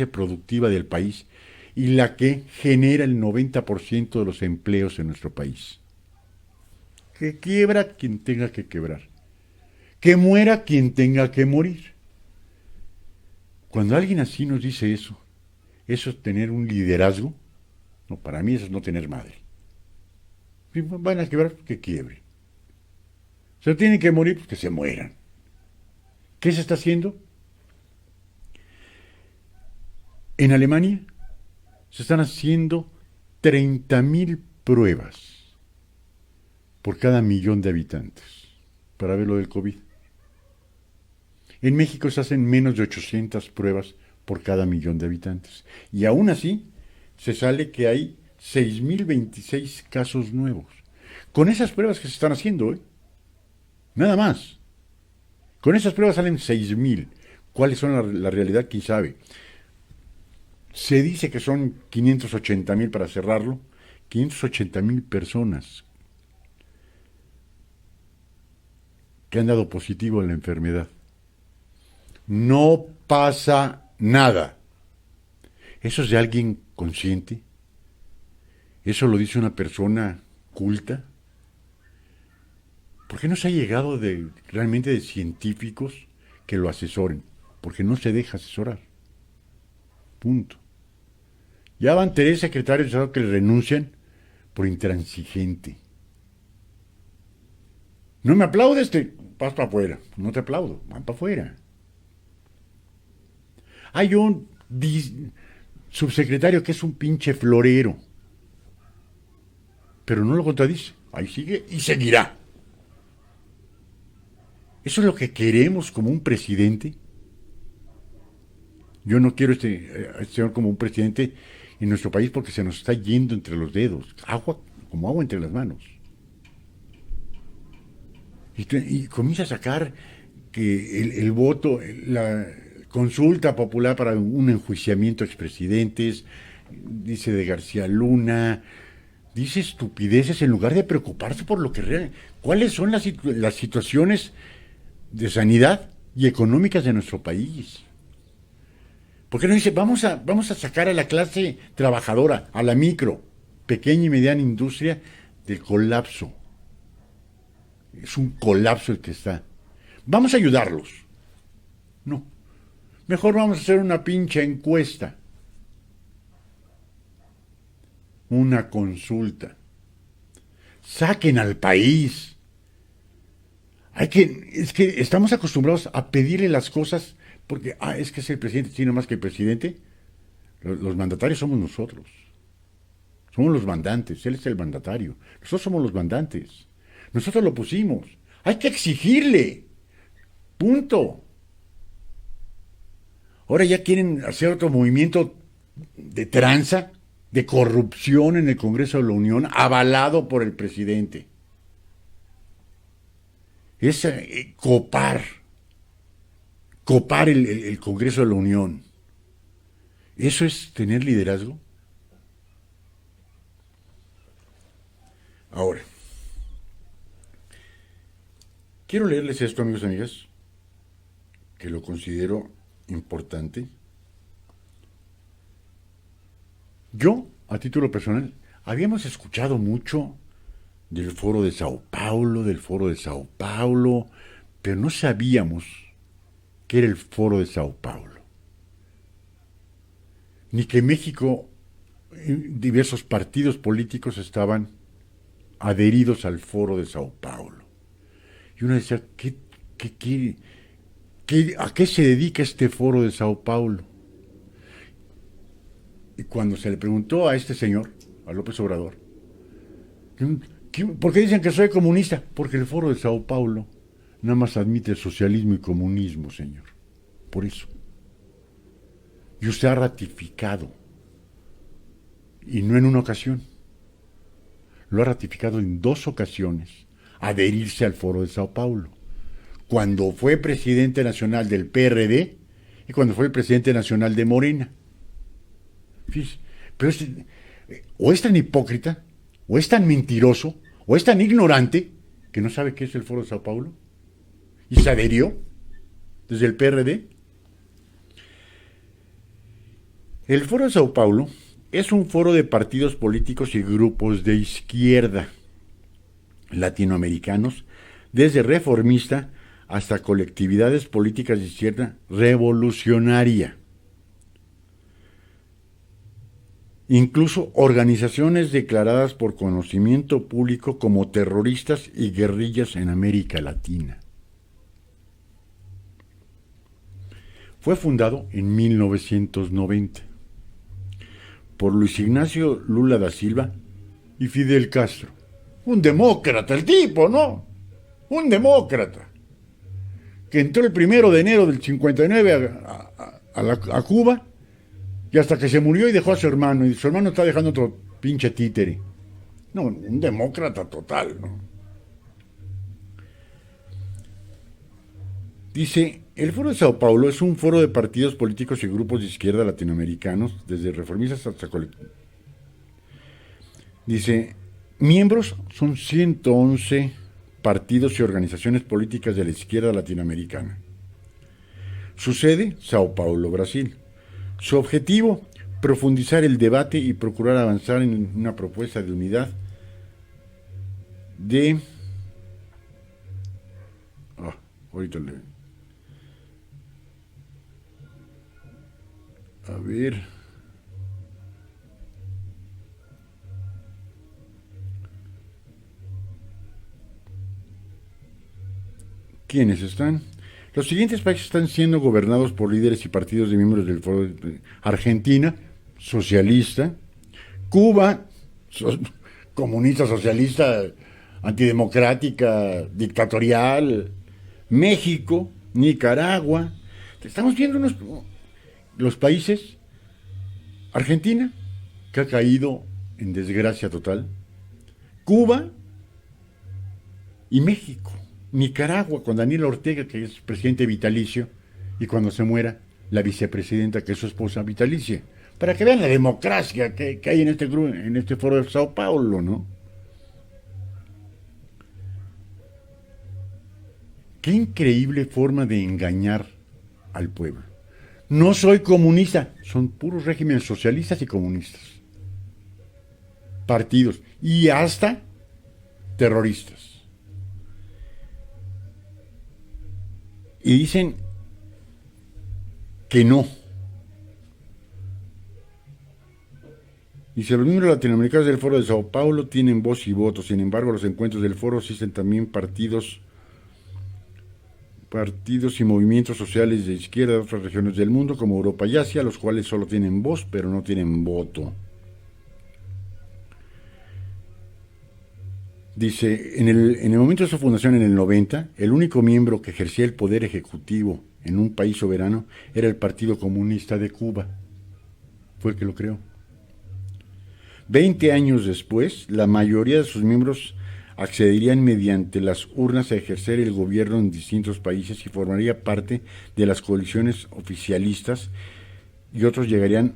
B: productiva del país y la que genera el 90% de los empleos en nuestro país. Que quiebra quien tenga que quebrar. Que muera quien tenga que morir. Cuando alguien así nos dice eso es tener un liderazgo. No, para mí eso es no tener madre. Si van a quebrar, que quiebre. Si tienen que morir, pues que se mueran. ¿Qué se está haciendo? En Alemania se están haciendo 30,000 pruebas por cada 1,000,000 de habitantes para ver lo del COVID. En México se hacen menos de 800 pruebas por cada 1,000,000 de habitantes. Y aún así se sale que hay 6,026 casos nuevos. Con esas pruebas que se están haciendo, nada más. Con esas pruebas salen 6,000. ¿Cuáles son la realidad? ¿Quién sabe? Se dice que son 580,000 para cerrarlo. 580,000 personas que han dado positivo a la enfermedad. No pasa nada. ¿Eso es de alguien consciente? ¿Eso lo dice una persona culta? ¿Por qué no se ha llegado realmente de científicos que lo asesoren? Porque no se deja asesorar. Punto. Ya van 3 secretarios de Estado que le renuncian por intransigente. No me aplaudes, vas para afuera. No te aplaudo, van para afuera. Hay un subsecretario que es un pinche florero, pero no lo contradice. Ahí sigue y seguirá. ¿Eso es lo que queremos como un presidente? Yo no quiero este señor como un presidente en nuestro país porque se nos está yendo entre los dedos. Como agua entre las manos. Y comienza a sacar que el voto, la consulta popular para un enjuiciamiento a expresidentes, dice de García Luna, dice estupideces en lugar de preocuparse por lo que realmente... ¿Cuáles son las situaciones de sanidad y económicas de nuestro país? ¿Por qué no dice, vamos a sacar a la clase trabajadora, a la micro, pequeña y mediana industria del colapso? Es un colapso el que está. Vamos a ayudarlos. No. Mejor vamos a hacer una pinche encuesta. Una consulta. Saquen al país. Es que estamos acostumbrados a pedirle las cosas porque, es que es el presidente, tiene más que el presidente. Los mandatarios somos nosotros. Somos los mandantes, él es el mandatario. Nosotros somos los mandantes. Nosotros lo pusimos. Hay que exigirle. Punto. Ahora ya quieren hacer otro movimiento de tranza, de corrupción en el Congreso de la Unión, avalado por el presidente. Es copar el Congreso de la Unión. ¿Eso es tener liderazgo? Ahora, quiero leerles esto, amigos y amigas, que lo considero importante. Yo, a título personal, habíamos escuchado mucho del Foro de Sao Paulo, pero no sabíamos qué era el Foro de Sao Paulo. Ni que México, diversos partidos políticos estaban adheridos al Foro de Sao Paulo. Y uno decía, ¿a qué se dedica este Foro de Sao Paulo? Y cuando se le preguntó a este señor, a López Obrador, ¿por qué dicen que soy comunista? Porque el Foro de Sao Paulo nada más admite socialismo y comunismo, señor. Por eso. Y usted ha ratificado, y no en una ocasión, lo ha ratificado en 2 ocasiones, adherirse al Foro de Sao Paulo. Cuando fue presidente nacional del PRD y cuando fue el presidente nacional de Morena. Fíjese, pero o es tan hipócrita, o es tan mentiroso, o es tan ignorante que no sabe qué es el Foro de Sao Paulo y se adherió desde el PRD. El Foro de Sao Paulo es un foro de partidos políticos y grupos de izquierda latinoamericanos, desde reformista hasta colectividades políticas de izquierda revolucionaria. Incluso organizaciones declaradas por conocimiento público como terroristas y guerrillas en América Latina. Fue fundado en 1990 por Luis Ignacio Lula da Silva y Fidel Castro. Un demócrata el tipo, ¿no? Un demócrata. Que entró el 1 de enero del 59 a Cuba y hasta que se murió y dejó a su hermano. Y su hermano está dejando otro pinche títere. No, un demócrata total, ¿no? Dice, el Foro de Sao Paulo es un foro de partidos políticos y grupos de izquierda latinoamericanos, desde reformistas hasta colectivos. Dice, miembros son 111 partidos y organizaciones políticas de la izquierda latinoamericana. Su sede, Sao Paulo, Brasil. Su objetivo, profundizar el debate y procurar avanzar en una propuesta de unidad de Ahorita le... A ver... ¿Quiénes están? Los siguientes países están siendo gobernados por líderes y partidos de miembros del Foro de Argentina, socialista; Cuba, comunista, socialista, antidemocrática, dictatorial; México, Nicaragua. Estamos viendo los países. Argentina, que ha caído en desgracia total; Cuba y México. Nicaragua, con Daniel Ortega, que es presidente vitalicio, y cuando se muera, la vicepresidenta, que es su esposa vitalicia. Para que vean la democracia que hay en este foro de Sao Paulo, ¿no? Qué increíble forma de engañar al pueblo. No soy comunista, son puros regímenes socialistas y comunistas. Partidos y hasta terroristas. Y dicen que no. Dice, los miembros latinoamericanos del Foro de Sao Paulo tienen voz y voto. Sin embargo, los encuentros del foro asisten también partidos y movimientos sociales de izquierda de otras regiones del mundo, como Europa y Asia, los cuales solo tienen voz, pero no tienen voto. Dice, en el momento de su fundación en el 90, el único miembro que ejercía el poder ejecutivo en un país soberano era el Partido Comunista de Cuba. Fue el que lo creó. 20 años después, la mayoría de sus miembros accederían mediante las urnas a ejercer el gobierno en distintos países y formaría parte de las coaliciones oficialistas, y otros llegarían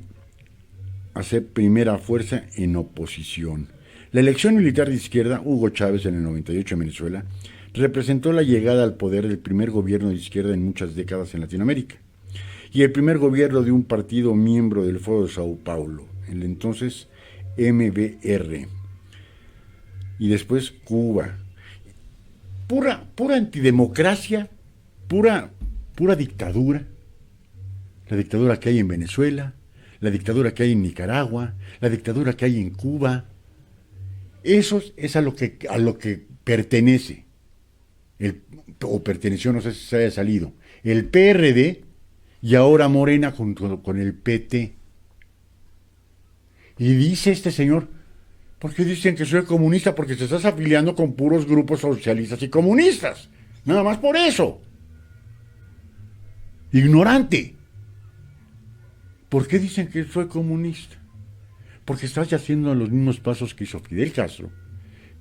B: a ser primera fuerza en oposición. La elección militar de izquierda, Hugo Chávez en el 98 en Venezuela, representó la llegada al poder del primer gobierno de izquierda en muchas décadas en Latinoamérica, y el primer gobierno de un partido miembro del Foro de Sao Paulo, el entonces MBR, y después Cuba. Pura antidemocracia, pura dictadura. La dictadura que hay en Venezuela, la dictadura que hay en Nicaragua, la dictadura que hay en Cuba. Eso es a lo que pertenece, o perteneció, no sé si se haya salido, el PRD, y ahora Morena con el PT. Y dice este señor, ¿por qué dicen que soy comunista? Porque te estás afiliando con puros grupos socialistas y comunistas. Nada más por eso. Ignorante. ¿Por qué dicen que soy comunista? Porque estás haciendo los mismos pasos que hizo Fidel Castro,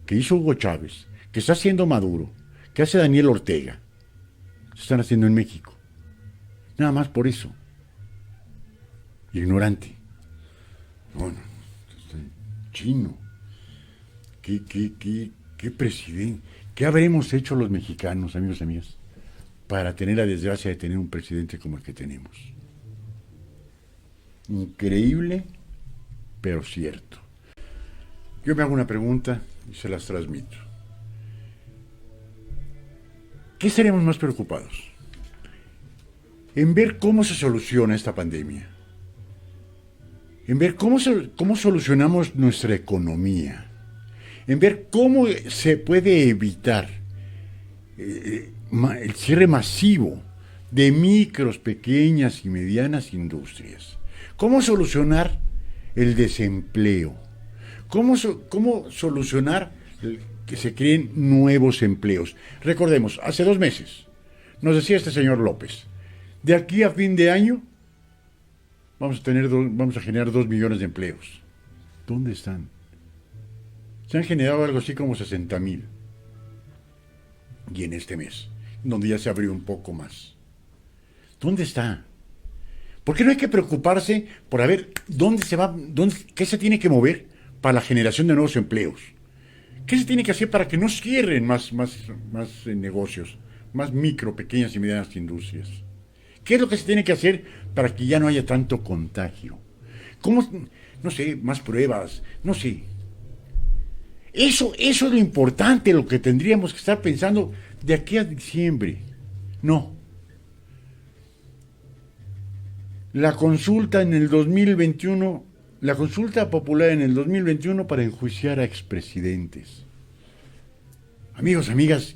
B: que hizo Hugo Chávez, que está haciendo Maduro, que hace Daniel Ortega. Se están haciendo en México. Nada más por eso. Ignorante. Bueno, chino. ¿Qué presidente? ¿Qué habremos hecho los mexicanos, amigos y amigas, para tener la desgracia de tener un presidente como el que tenemos? Increíble, pero cierto. Yo me hago una pregunta y se las transmito. ¿Qué estaremos más preocupados? ¿En ver cómo se soluciona esta pandemia? ¿En ver cómo solucionamos nuestra economía? ¿En ver cómo se puede evitar el cierre masivo de micros, pequeñas y medianas industrias? ¿Cómo solucionar el desempleo? ¿Cómo solucionar que se creen nuevos empleos? Recordemos, hace 2 meses nos decía este señor López, de aquí a fin de año vamos a generar 2 millones de empleos. ¿Dónde están? Se han generado algo así como 60,000. Y en este mes, donde ya se abrió un poco más. ¿Dónde está? ¿Por qué no hay que preocuparse por a ver qué se tiene que mover para la generación de nuevos empleos? ¿Qué se tiene que hacer para que no cierren más negocios, más micro, pequeñas y medianas industrias? ¿Qué es lo que se tiene que hacer para que ya no haya tanto contagio? ¿Cómo? No sé, más pruebas, no sé. Eso es lo importante, lo que tendríamos que estar pensando de aquí a diciembre. No. La consulta en el 2021, la consulta popular en el 2021 para enjuiciar a expresidentes. Amigos, amigas,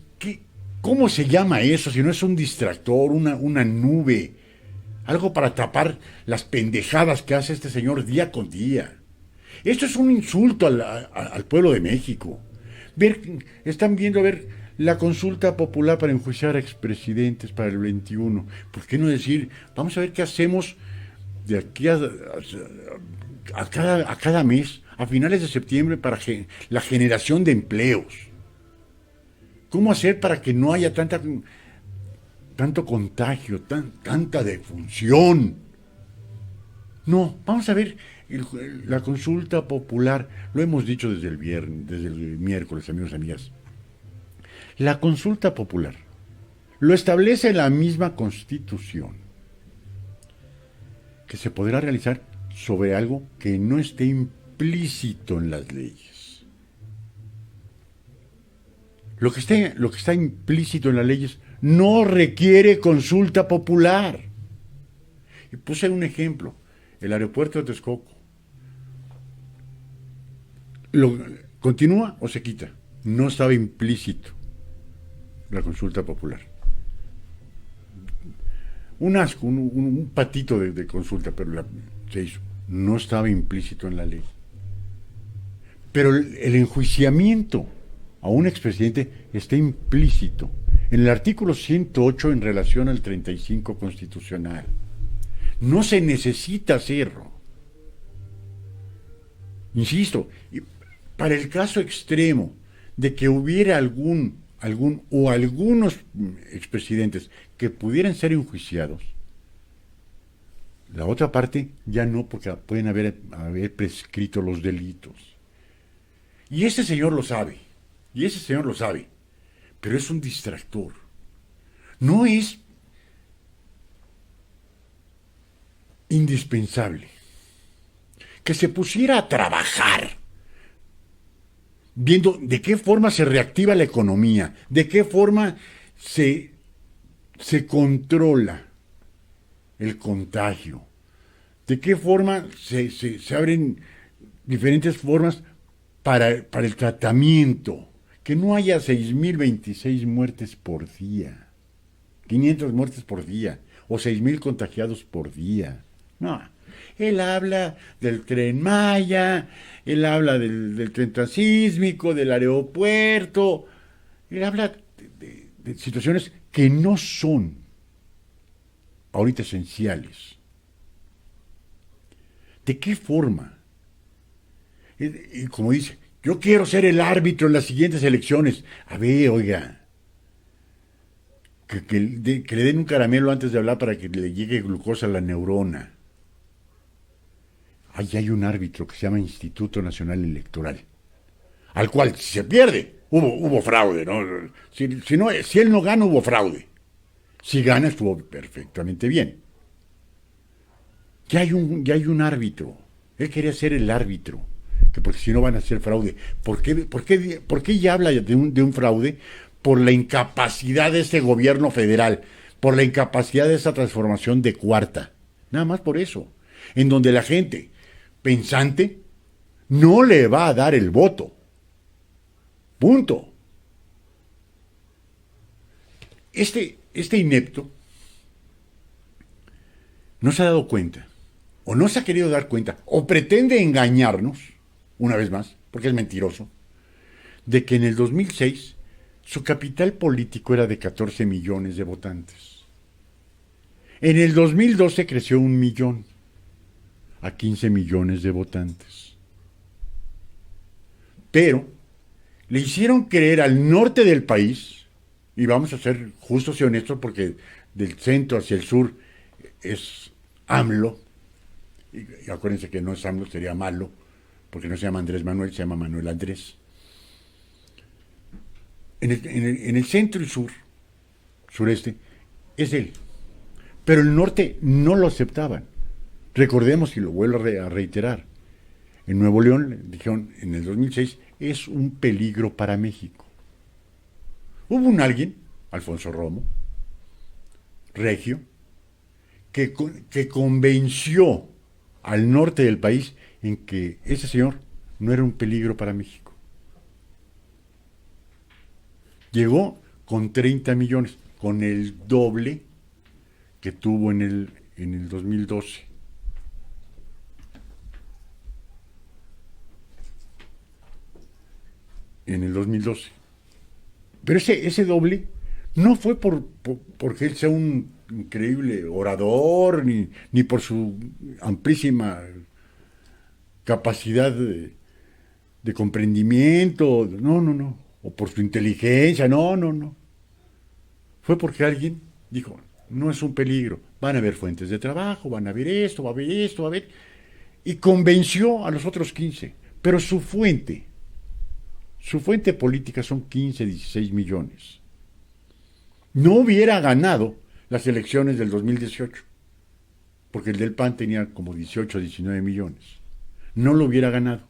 B: ¿cómo se llama eso si no es un distractor, una nube? Algo para tapar las pendejadas que hace este señor día con día. Esto es un insulto al pueblo de México. Están viendo la consulta popular para enjuiciar a expresidentes para el 21. ¿Por qué no decir, vamos a ver qué hacemos de aquí a cada mes, a finales de septiembre, para la generación de empleos? ¿Cómo hacer para que no haya tanto contagio, tanta defunción? No, vamos a ver la consulta popular. Lo hemos dicho desde el miércoles, amigos y amigas. La consulta popular lo establece la misma Constitución, que se podrá realizar sobre algo que no esté implícito en las leyes. Lo que está implícito en las leyes no requiere consulta popular. Y puse un ejemplo, el aeropuerto de Texcoco. ¿Continúa o se quita? No estaba implícito la consulta popular. Un asco, un patito de consulta, pero se hizo. No estaba implícito en la ley. Pero el enjuiciamiento a un expresidente está implícito en el artículo 108 en relación al 35 constitucional. No se necesita hacerlo. Insisto, para el caso extremo de que hubiera algunos expresidentes que pudieran ser enjuiciados, la otra parte ya no, porque pueden haber prescrito los delitos. Y ese señor lo sabe, pero es un distractor. No es indispensable que se pusiera a trabajar viendo de qué forma se reactiva la economía, de qué forma se controla el contagio, de qué forma se abren diferentes formas para el tratamiento, que no haya 6.026 muertes por día, 500 muertes por día, o 6.000 contagiados por día. No, él habla del Tren Maya, él habla del tren transísmico, del aeropuerto, él habla de situaciones que no son ahorita esenciales. ¿De qué forma? Y como dice, yo quiero ser el árbitro en las siguientes elecciones. A ver, oiga, que le den un caramelo antes de hablar para que le llegue glucosa a la neurona. Ahí hay un árbitro que se llama Instituto Nacional Electoral, al cual, si se pierde, hubo fraude, ¿no? Si él no gana, hubo fraude. Si gana, estuvo perfectamente bien. Ya hay un árbitro. Él quería ser el árbitro, que porque si no van a hacer fraude. ¿Por qué ya habla de un fraude? Por la incapacidad de este gobierno federal, por la incapacidad de esa transformación de cuarta. Nada más por eso. En donde la gente pensante no le va a dar el voto. Punto. Este inepto no se ha dado cuenta, o no se ha querido dar cuenta, o pretende engañarnos, una vez más, porque es mentiroso, de que en el 2006 su capital político era de 14 millones de votantes. En el 2012 creció 1 millón a 15 millones de votantes. Pero le hicieron creer al norte del país, y vamos a ser justos y honestos porque del centro hacia el sur es AMLO, y acuérdense que no es AMLO, sería malo, porque no se llama Andrés Manuel, se llama Manuel Andrés. En el centro y sureste, es él. Pero el norte no lo aceptaban. Recordemos, y lo vuelvo a reiterar, en Nuevo León dijeron en el 2006, es un peligro para México. Hubo alguien, Alfonso Romo, regio que convenció al norte del país en que ese señor no era un peligro para México. Llegó con 30 millones, con el doble que tuvo en el 2012. En el 2012. Pero ese doble no fue porque él sea un increíble orador, ni por su amplísima capacidad de comprendimiento, no, o por su inteligencia, no. Fue porque alguien dijo, no es un peligro, van a haber fuentes de trabajo, van a haber esto, va a haber esto, va a haber... Y convenció a los otros 15, pero su fuente política son 15, 16 millones. No hubiera ganado las elecciones del 2018, porque el del PAN tenía como 18, 19 millones. No lo hubiera ganado.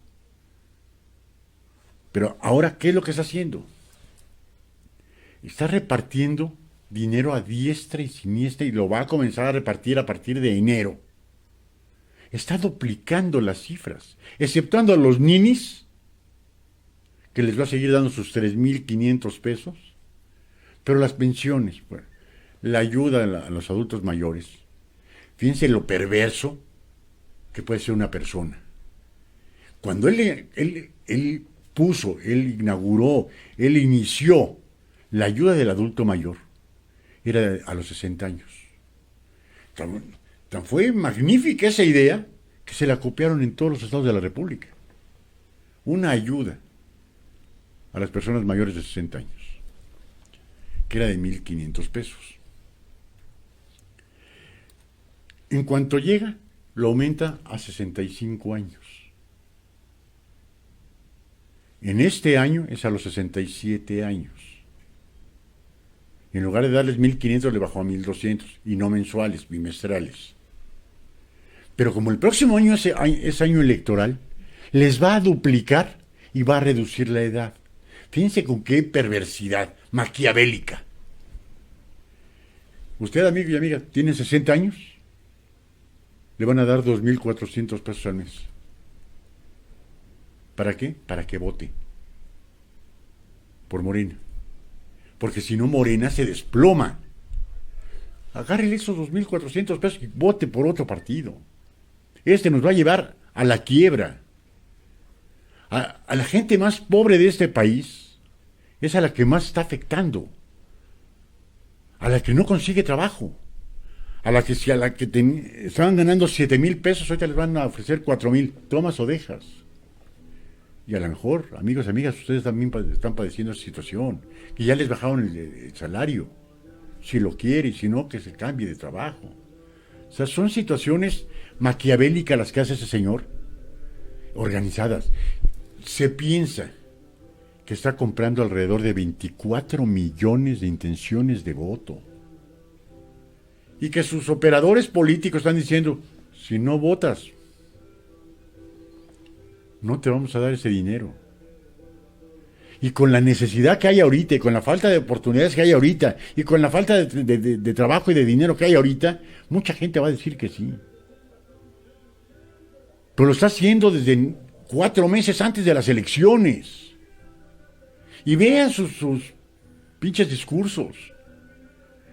B: Pero ahora, ¿qué es lo que está haciendo? Está repartiendo dinero a diestra y siniestra y lo va a comenzar a repartir a partir de enero. Está duplicando las cifras, exceptuando a los ninis, que les va a seguir dando sus 3,500 pesos, pero las pensiones, bueno, la ayuda a los adultos mayores. Fíjense lo perverso que puede ser una persona. Cuando él inauguró, él inició la ayuda del adulto mayor, era a los 60 años. Tan fue magnífica esa idea que se la copiaron en todos los estados de la República. Una ayuda a las personas mayores de 60 años, que era de 1,500 pesos. En cuanto llega, lo aumenta a 65 años. En este año es a los 67 años. En lugar de darles 1,500, le bajó a 1,200, y no mensuales, bimestrales. Pero como el próximo año es año electoral, les va a duplicar y va a reducir la edad. Fíjense con qué perversidad maquiavélica. Usted, amigo y amiga, tiene 60 años, le van a dar 2,400 pesos al mes. ¿Para qué? Para que vote por Morena. Porque si no, Morena se desploma. Agárrele esos 2,400 pesos y vote por otro partido. Este nos va a llevar a la quiebra. A la gente más pobre de este país es a la que más está afectando. A la que no consigue trabajo. A la que estaban ganando 7,000 pesos, ahorita les van a ofrecer 4,000. Tomas o dejas. Y a lo mejor, amigos y amigas, ustedes también están padeciendo esa situación, que ya les bajaron el salario. Si lo quiere, y si no, que se cambie de trabajo. O sea, son situaciones maquiavélicas las que hace ese señor, organizadas. Se piensa que está comprando alrededor de 24 millones de intenciones de voto. Y que sus operadores políticos están diciendo, si no votas, no te vamos a dar ese dinero. Y con la necesidad que hay ahorita, y con la falta de oportunidades que hay ahorita, y con la falta de trabajo y de dinero que hay ahorita, mucha gente va a decir que sí. Pero lo está haciendo desde 4 meses antes de las elecciones. Y vean sus pinches discursos.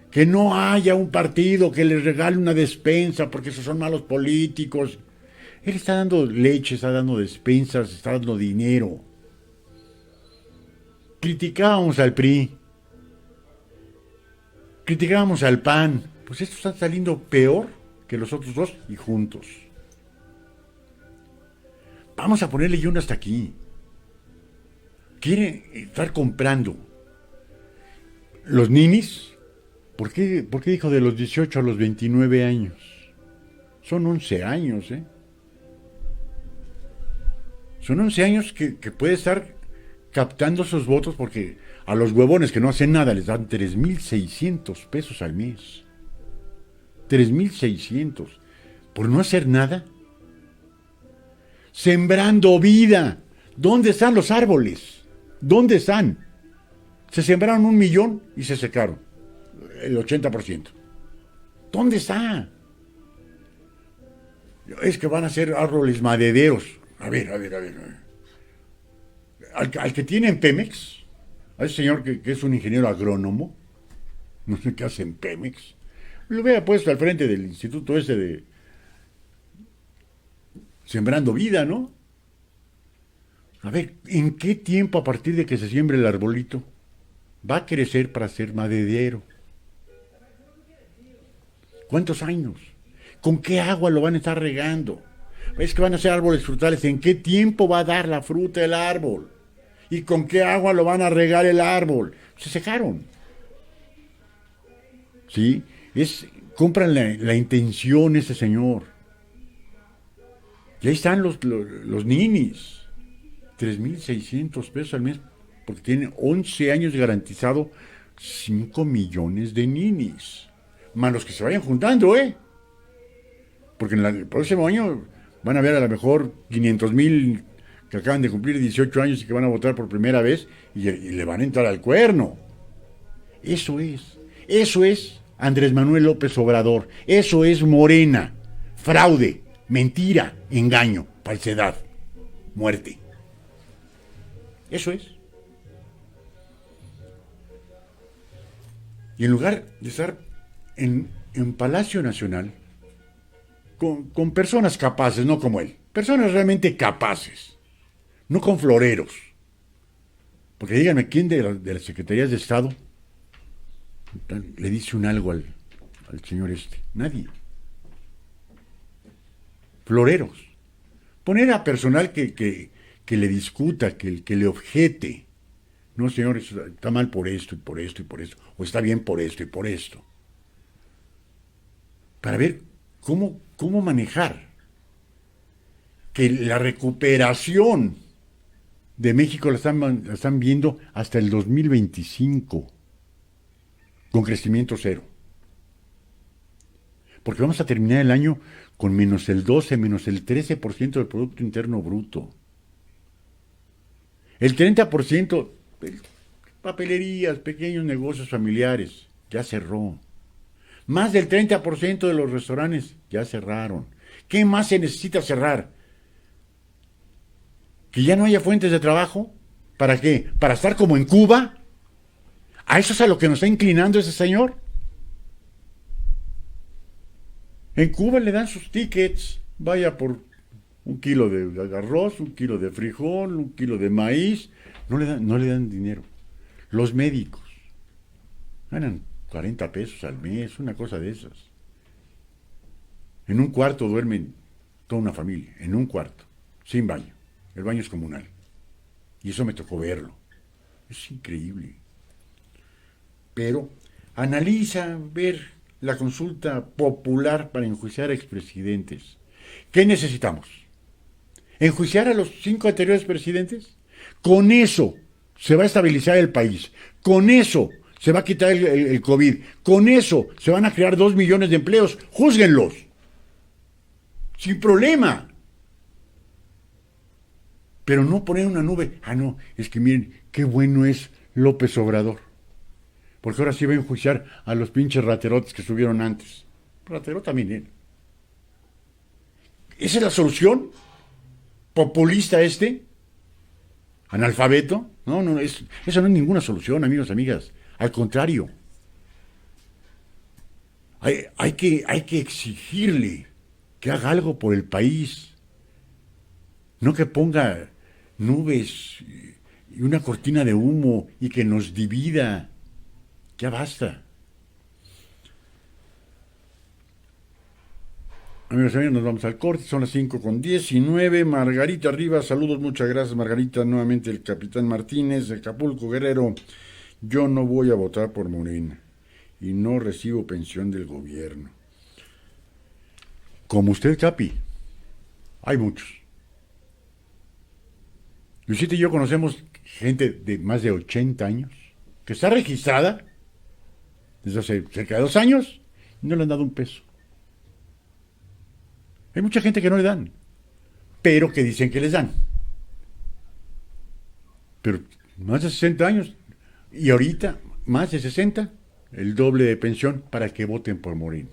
B: Que no haya un partido que les regale una despensa porque esos son malos políticos. Él está dando leche, está dando despensas, está dando dinero. Criticábamos al PRI. Criticábamos al PAN. Pues esto está saliendo peor que los otros dos y juntos. Vamos a ponerle yo uno hasta aquí. Quiere estar comprando los ninis. ¿Por qué dijo de los 18 a los 29 años? Son 11 años, ¿eh? Son 11 años que puede estar captando esos votos porque a los huevones que no hacen nada les dan 3,600 pesos al mes. 3,600. ¿Por no hacer nada? Sembrando vida. ¿Dónde están los árboles? ¿Dónde están? Se sembraron 1 millón y se secaron. El 80%. ¿Dónde está? Es que van a ser árboles madereros. A ver. Al que tiene en Pemex, a ese señor que es un ingeniero agrónomo, no sé qué hace en Pemex, lo hubiera puesto al frente del instituto ese de Sembrando Vida, ¿no? A ver, ¿en qué tiempo a partir de que se siembre el arbolito va a crecer para ser maderero? ¿Cuántos años? ¿Con qué agua lo van a estar regando? Es que van a ser árboles frutales. ¿En qué tiempo va a dar la fruta el árbol? ¿Y con qué agua lo van a regar el árbol? Se secaron. ¿Sí? Compran la intención ese señor. Y ahí están los ninis. 3,600 pesos al mes. Porque tienen 11 años garantizado 5 millones de ninis. Más los que se vayan juntando, ¿eh? Porque en el próximo año van a ver a lo mejor 500,000 que acaban de cumplir 18 años y que van a votar por primera vez y le van a entrar al cuerno. Eso es Andrés Manuel López Obrador, eso es Morena, fraude, mentira, engaño, falsedad, muerte. Eso es. Y en lugar de estar en Palacio Nacional, con personas capaces, no como él, personas realmente capaces, no con floreros. Porque díganme, ¿quién de las secretarías de Estado le dice un algo al señor este? Nadie. Floreros. Poner a personal que le discuta, que le objete. No, señor, está mal por esto y por esto y por esto. O está bien por esto y por esto. Para ver cómo manejar que la recuperación de México la están viendo hasta el 2025 con crecimiento cero. Porque vamos a terminar el año con menos el 12, menos el 13% del Producto Interno Bruto. El 30%, papelerías, pequeños negocios familiares, ya cerró. Más del 30% de los restaurantes ya cerraron. ¿Qué más se necesita cerrar? ¿Que ya no haya fuentes de trabajo? ¿Para qué? ¿Para estar como en Cuba? ¿A eso es a lo que nos está inclinando ese señor? En Cuba le dan sus tickets. Vaya por 1 kilo de arroz, 1 kilo de frijol, 1 kilo de maíz. No le dan dinero. Los médicos ganan 40 pesos al mes, una cosa de esas. En un cuarto duermen toda una familia, en un cuarto, sin baño. El baño es comunal. Y eso me tocó verlo. Es increíble. Pero analiza ver la consulta popular para enjuiciar a expresidentes. ¿Qué necesitamos? ¿Enjuiciar a los 5 anteriores presidentes? Con eso se va a estabilizar el país. Con eso se va a quitar el COVID. Con eso se van a crear 2 millones de empleos. ¡Júzguenlos! Sin problema. Pero no poner una nube. No, es que miren, qué bueno es López Obrador. Porque ahora sí va a enjuiciar a los pinches raterotes que estuvieron antes. Ratero también él. ¿Esa es la solución? ¿Populista este? ¿Analfabeto? No, eso no es ninguna solución, amigos, amigas. Al contrario. Hay que exigirle que haga algo por el país. No que ponga nubes y una cortina de humo y que nos divida. Ya basta. Amigos y amigos, nos vamos al corte, son las 5:19. Margarita Rivas, saludos, muchas gracias Margarita. Nuevamente el capitán Martínez de Acapulco, Guerrero. Yo no voy a votar por Morena y no recibo pensión del gobierno. Como usted, Capi, hay muchos. Luisita y yo conocemos gente de más de 80 años que está registrada desde hace cerca de 2 años y no le han dado un peso. Hay mucha gente que no le dan, pero que dicen que les dan. Pero más de 60 años y ahorita más de 60, el doble de pensión para que voten por Morena.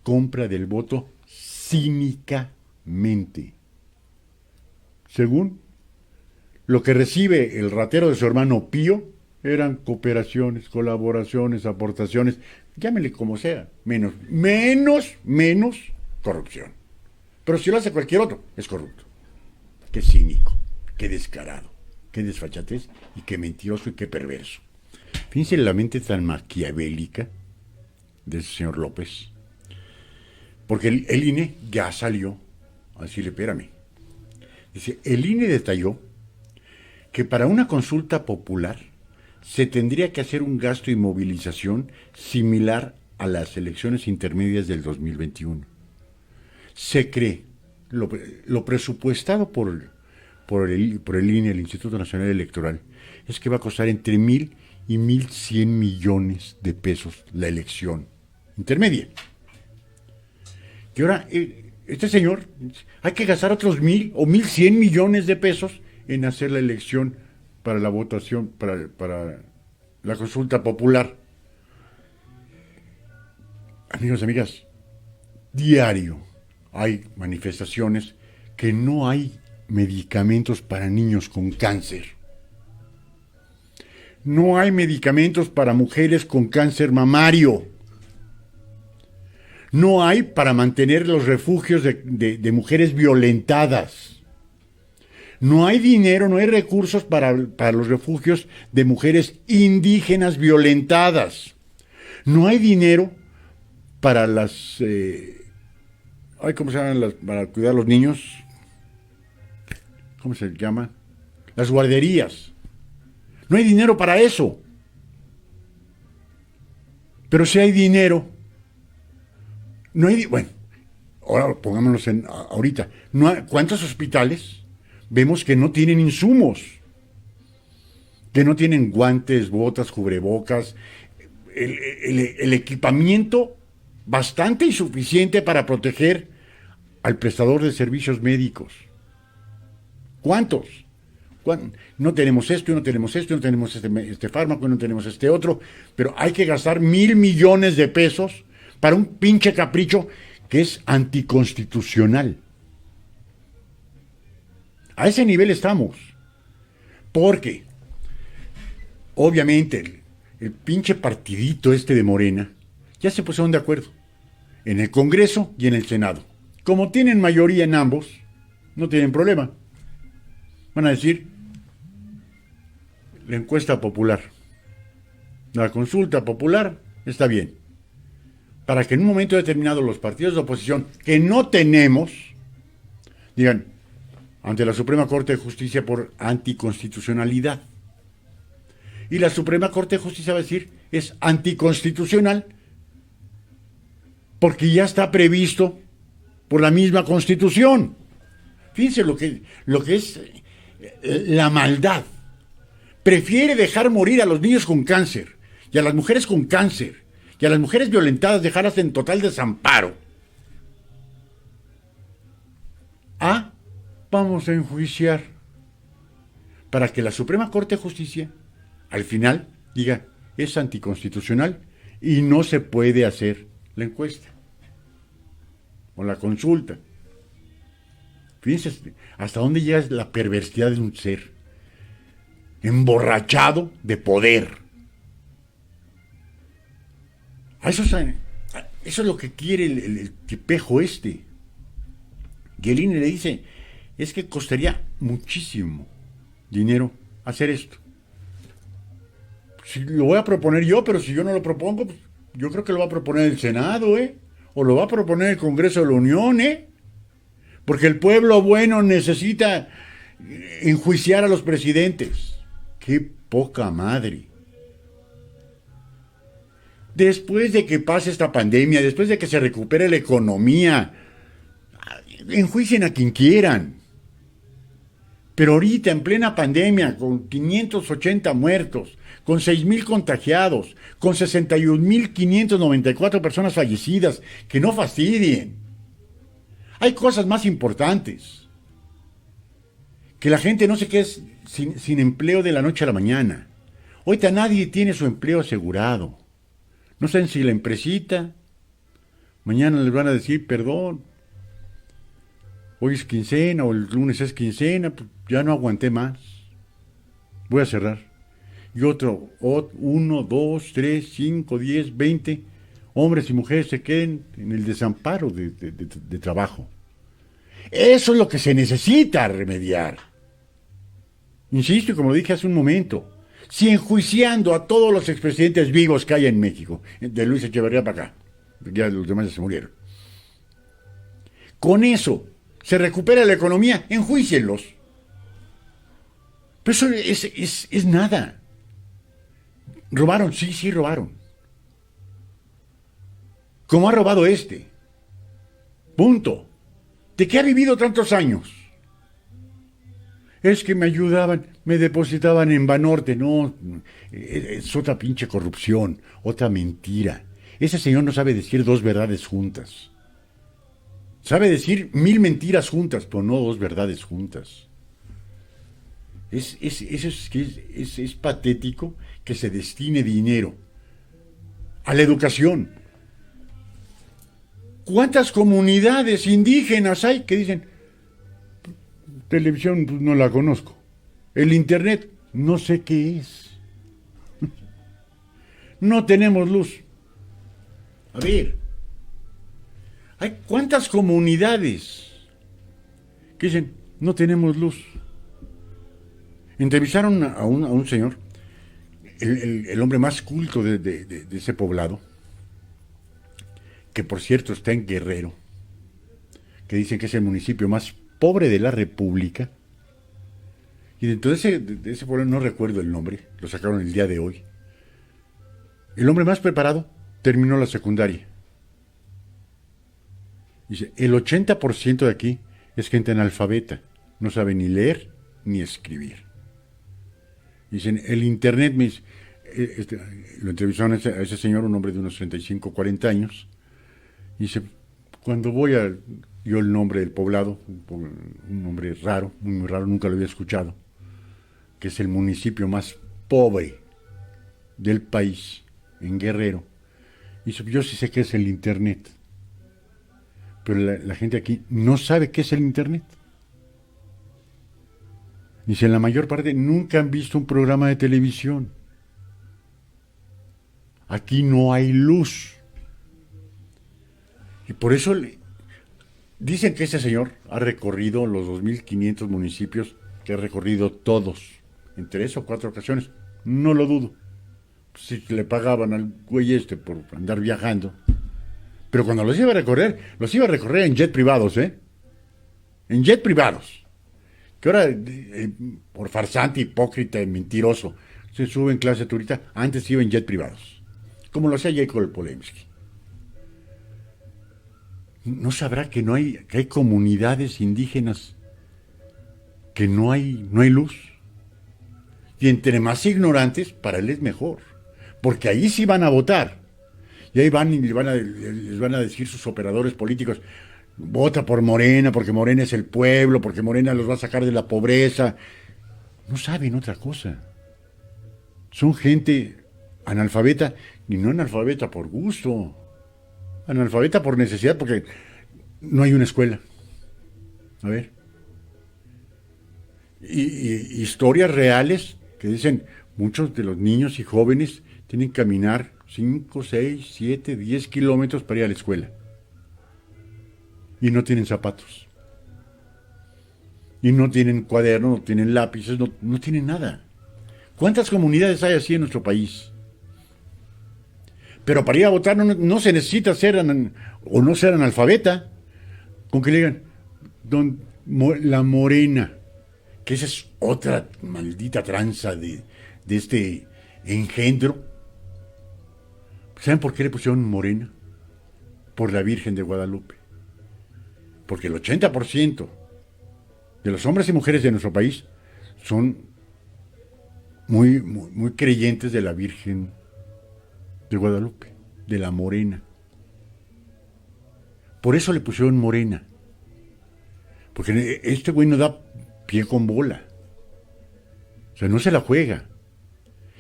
B: compra del voto cínicamente. Según lo que recibe el ratero de su hermano Pío, eran cooperaciones, colaboraciones, aportaciones, llámele como sea, menos corrupción. Pero si lo hace cualquier otro, es corrupto. Qué cínico, qué descarado, qué desfachatez y qué mentiroso y qué perverso. Fíjense la mente tan maquiavélica del señor López. Porque el INE ya salió a decirle, espérame. Dice, el INE detalló que para una consulta popular se tendría que hacer un gasto y movilización similar a las elecciones intermedias del 2021. Se cree, lo presupuestado por el INE, el Instituto Nacional Electoral, es que va a costar entre 1,000 y 1,100 millones de pesos la elección intermedia. Y ahora, este señor, hay que gastar otros 1,000 o 1,100 millones de pesos en hacer la elección para la votación, para la consulta popular. Amigos y amigas, diario hay manifestaciones que no hay medicamentos para niños con cáncer. No hay medicamentos para mujeres con cáncer mamario. No hay para mantener los refugios de mujeres violentadas. No hay dinero, no hay recursos para los refugios de mujeres indígenas violentadas. No hay dinero para las... ¿cómo se llaman? Para cuidar a los niños. ¿Cómo se llama? Las guarderías. No hay dinero para eso. Pero si hay dinero... No hay... Bueno, ahora pongámonos ahorita. ¿Cuántos hospitales vemos que no tienen insumos? Que no tienen guantes, botas, cubrebocas, el equipamiento bastante insuficiente para proteger al prestador de servicios médicos. ¿Cuántos? No tenemos esto, no tenemos esto, no tenemos este fármaco, no tenemos este otro, pero hay que gastar 1,000 millones de pesos para un pinche capricho que es anticonstitucional. A ese nivel estamos. Porque, obviamente, el pinche partidito este de Morena ya se pusieron de acuerdo en el Congreso y en el Senado. Como tienen mayoría en ambos, no tienen problema. Van a decir, la encuesta popular, la consulta popular, está bien. Para que en un momento determinado los partidos de oposición, que no tenemos, digan, ante la Suprema Corte de Justicia por anticonstitucionalidad. Y la Suprema Corte de Justicia va a decir, es anticonstitucional, porque ya está previsto por la misma Constitución. Fíjense lo que es la maldad. Prefiere dejar morir a los niños con cáncer y a las mujeres con cáncer y a las mujeres violentadas dejarlas en total desamparo. Vamos a enjuiciar para que la Suprema Corte de Justicia al final diga es anticonstitucional y no se puede hacer la encuesta o la consulta. Fíjense hasta dónde llega la perversidad de un ser emborrachado de poder. Eso es lo que quiere el tipejo este. Y el INE le dice, es que costaría muchísimo dinero hacer esto. Si lo voy a proponer yo, pero si yo no lo propongo, pues yo creo que lo va a proponer el Senado, o lo va a proponer el Congreso de la Unión, porque el pueblo bueno necesita enjuiciar a los presidentes. ¡Qué poca madre! Después de que pase esta pandemia, después de que se recupere la economía, enjuicien a quien quieran. Pero ahorita, en plena pandemia, con 580 muertos, con 6,000 contagiados, con 61,594 personas fallecidas, que no fastidien. Hay cosas más importantes. Que la gente no se quede sin empleo de la noche a la mañana. Ahorita nadie tiene su empleo asegurado. No saben si la empresita Mañana les van a decir, perdón, hoy es quincena o el lunes es quincena, pues ya no aguanté más, voy a cerrar. Y otro, 1, 2, 3, 5, 10, 20 hombres y mujeres se queden en el desamparo de trabajo. Eso es lo que se necesita remediar. Insisto, como lo dije hace un momento, si enjuiciando a todos los expresidentes vivos que hay en México, de Luis Echeverría para acá, ya los demás ya se murieron, con eso se recupera la economía, enjuícienlos. Pero eso es nada. ¿Robaron? Sí, robaron. Como ha robado este. Punto. ¿De qué ha vivido tantos años? Es que me ayudaban, me depositaban en Banorte. No, es otra pinche corrupción, otra mentira. Ese señor no sabe decir dos verdades juntas. Sabe decir 1000 mentiras juntas, pero no dos verdades juntas. Es patético que se destine dinero a la educación. ¿Cuántas comunidades indígenas hay que dicen, televisión pues, no la conozco, el internet no sé qué es, no tenemos luz? A ver, hay cuántas comunidades que dicen, no tenemos luz. Entrevistaron a un señor, el hombre más culto de ese poblado, que por cierto está en Guerrero, que dicen que es el municipio más pobre de la República. Y dentro de ese pueblo, no recuerdo el nombre, lo sacaron el día de hoy. El hombre más preparado terminó la secundaria. Dice, el 80% de aquí es gente analfabeta, no sabe ni leer ni escribir. Dicen, el internet, lo entrevistaron a ese señor, un hombre de unos 35, 40 años. Dice, cuando yo el nombre del poblado, un nombre raro, muy raro, nunca lo había escuchado, que es el municipio más pobre del país, en Guerrero. Dice, yo sí sé qué es el internet, pero la gente aquí no sabe qué es el internet. Dice, la mayor parte nunca han visto un programa de televisión. Aquí no hay luz. Y por eso dicen que ese señor ha recorrido los 2500 municipios, que ha recorrido todos, en 3 o 4 ocasiones. No lo dudo. Si le pagaban al güey por andar viajando. Pero cuando los iba a recorrer en jet privados, ¿eh? En jet privados. Que ahora, por farsante, hipócrita y mentiroso, se sube en clase turista, antes iba en jet privados. Como lo hacía Jacob Polemski. ¿No sabrá que hay comunidades indígenas que no hay luz? Y entre más ignorantes, para él es mejor. Porque ahí sí van a votar. Y ahí van y les van a decir sus operadores políticos, vota por Morena, porque Morena es el pueblo, porque Morena los va a sacar de la pobreza. No saben otra cosa. Son gente analfabeta, y no analfabeta por gusto. Analfabeta por necesidad, porque no hay una escuela. A ver. Y historias reales que dicen, muchos de los niños y jóvenes tienen que caminar 5, 6, 7, 10 kilómetros para ir a la escuela. Y no tienen zapatos. Y no tienen cuadernos, no tienen lápices, no tienen nada. ¿Cuántas comunidades hay así en nuestro país? Pero para ir a votar no se necesita ser o no ser analfabeta. Con que le digan, la Morena, que esa es otra maldita tranza de este engendro. ¿Saben por qué le pusieron Morena? Por la Virgen de Guadalupe. Porque el 80% de los hombres y mujeres de nuestro país son muy, muy, muy creyentes de la Virgen de Guadalupe, de la Morena. Por eso le pusieron Morena. Porque este güey no da pie con bola. O sea, no se la juega.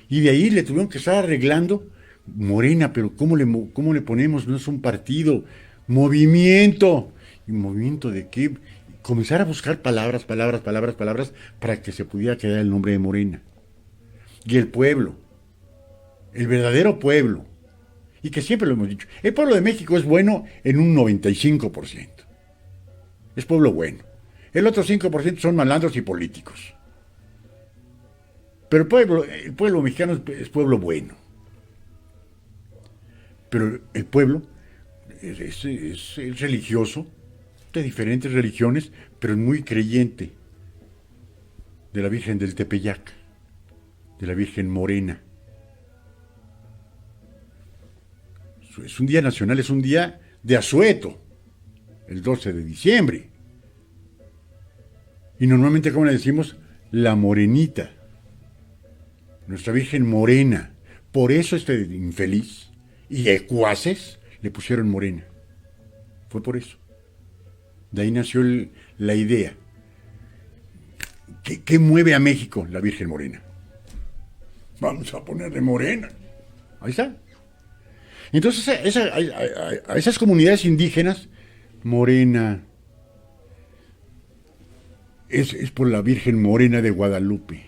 B: Y de ahí le tuvieron que estar arreglando Morena, pero ¿cómo le ponemos? No es un partido. movimiento. ¿Y movimiento de qué? Comenzar a buscar palabras para que se pudiera quedar el nombre de Morena. Y el pueblo, el verdadero pueblo, y que siempre lo hemos dicho, el pueblo de México es bueno en un 95%. Es pueblo bueno. El otro 5% son malandros y políticos. Pero el pueblo mexicano es pueblo bueno. Pero el pueblo es religioso, de diferentes religiones, pero es muy creyente de la Virgen del Tepeyac, de la Virgen Morena. Es un día nacional, es un día de asueto, el 12 de diciembre. Y normalmente, ¿cómo le decimos? La Morenita, nuestra Virgen Morena. Por eso este infeliz y ecuaces le pusieron Morena. Fue por eso. De ahí nació la idea. ¿Qué mueve a México? La Virgen Morena. Vamos a ponerle Morena. Ahí está. Entonces a esas comunidades indígenas, Morena es por la Virgen Morena de Guadalupe.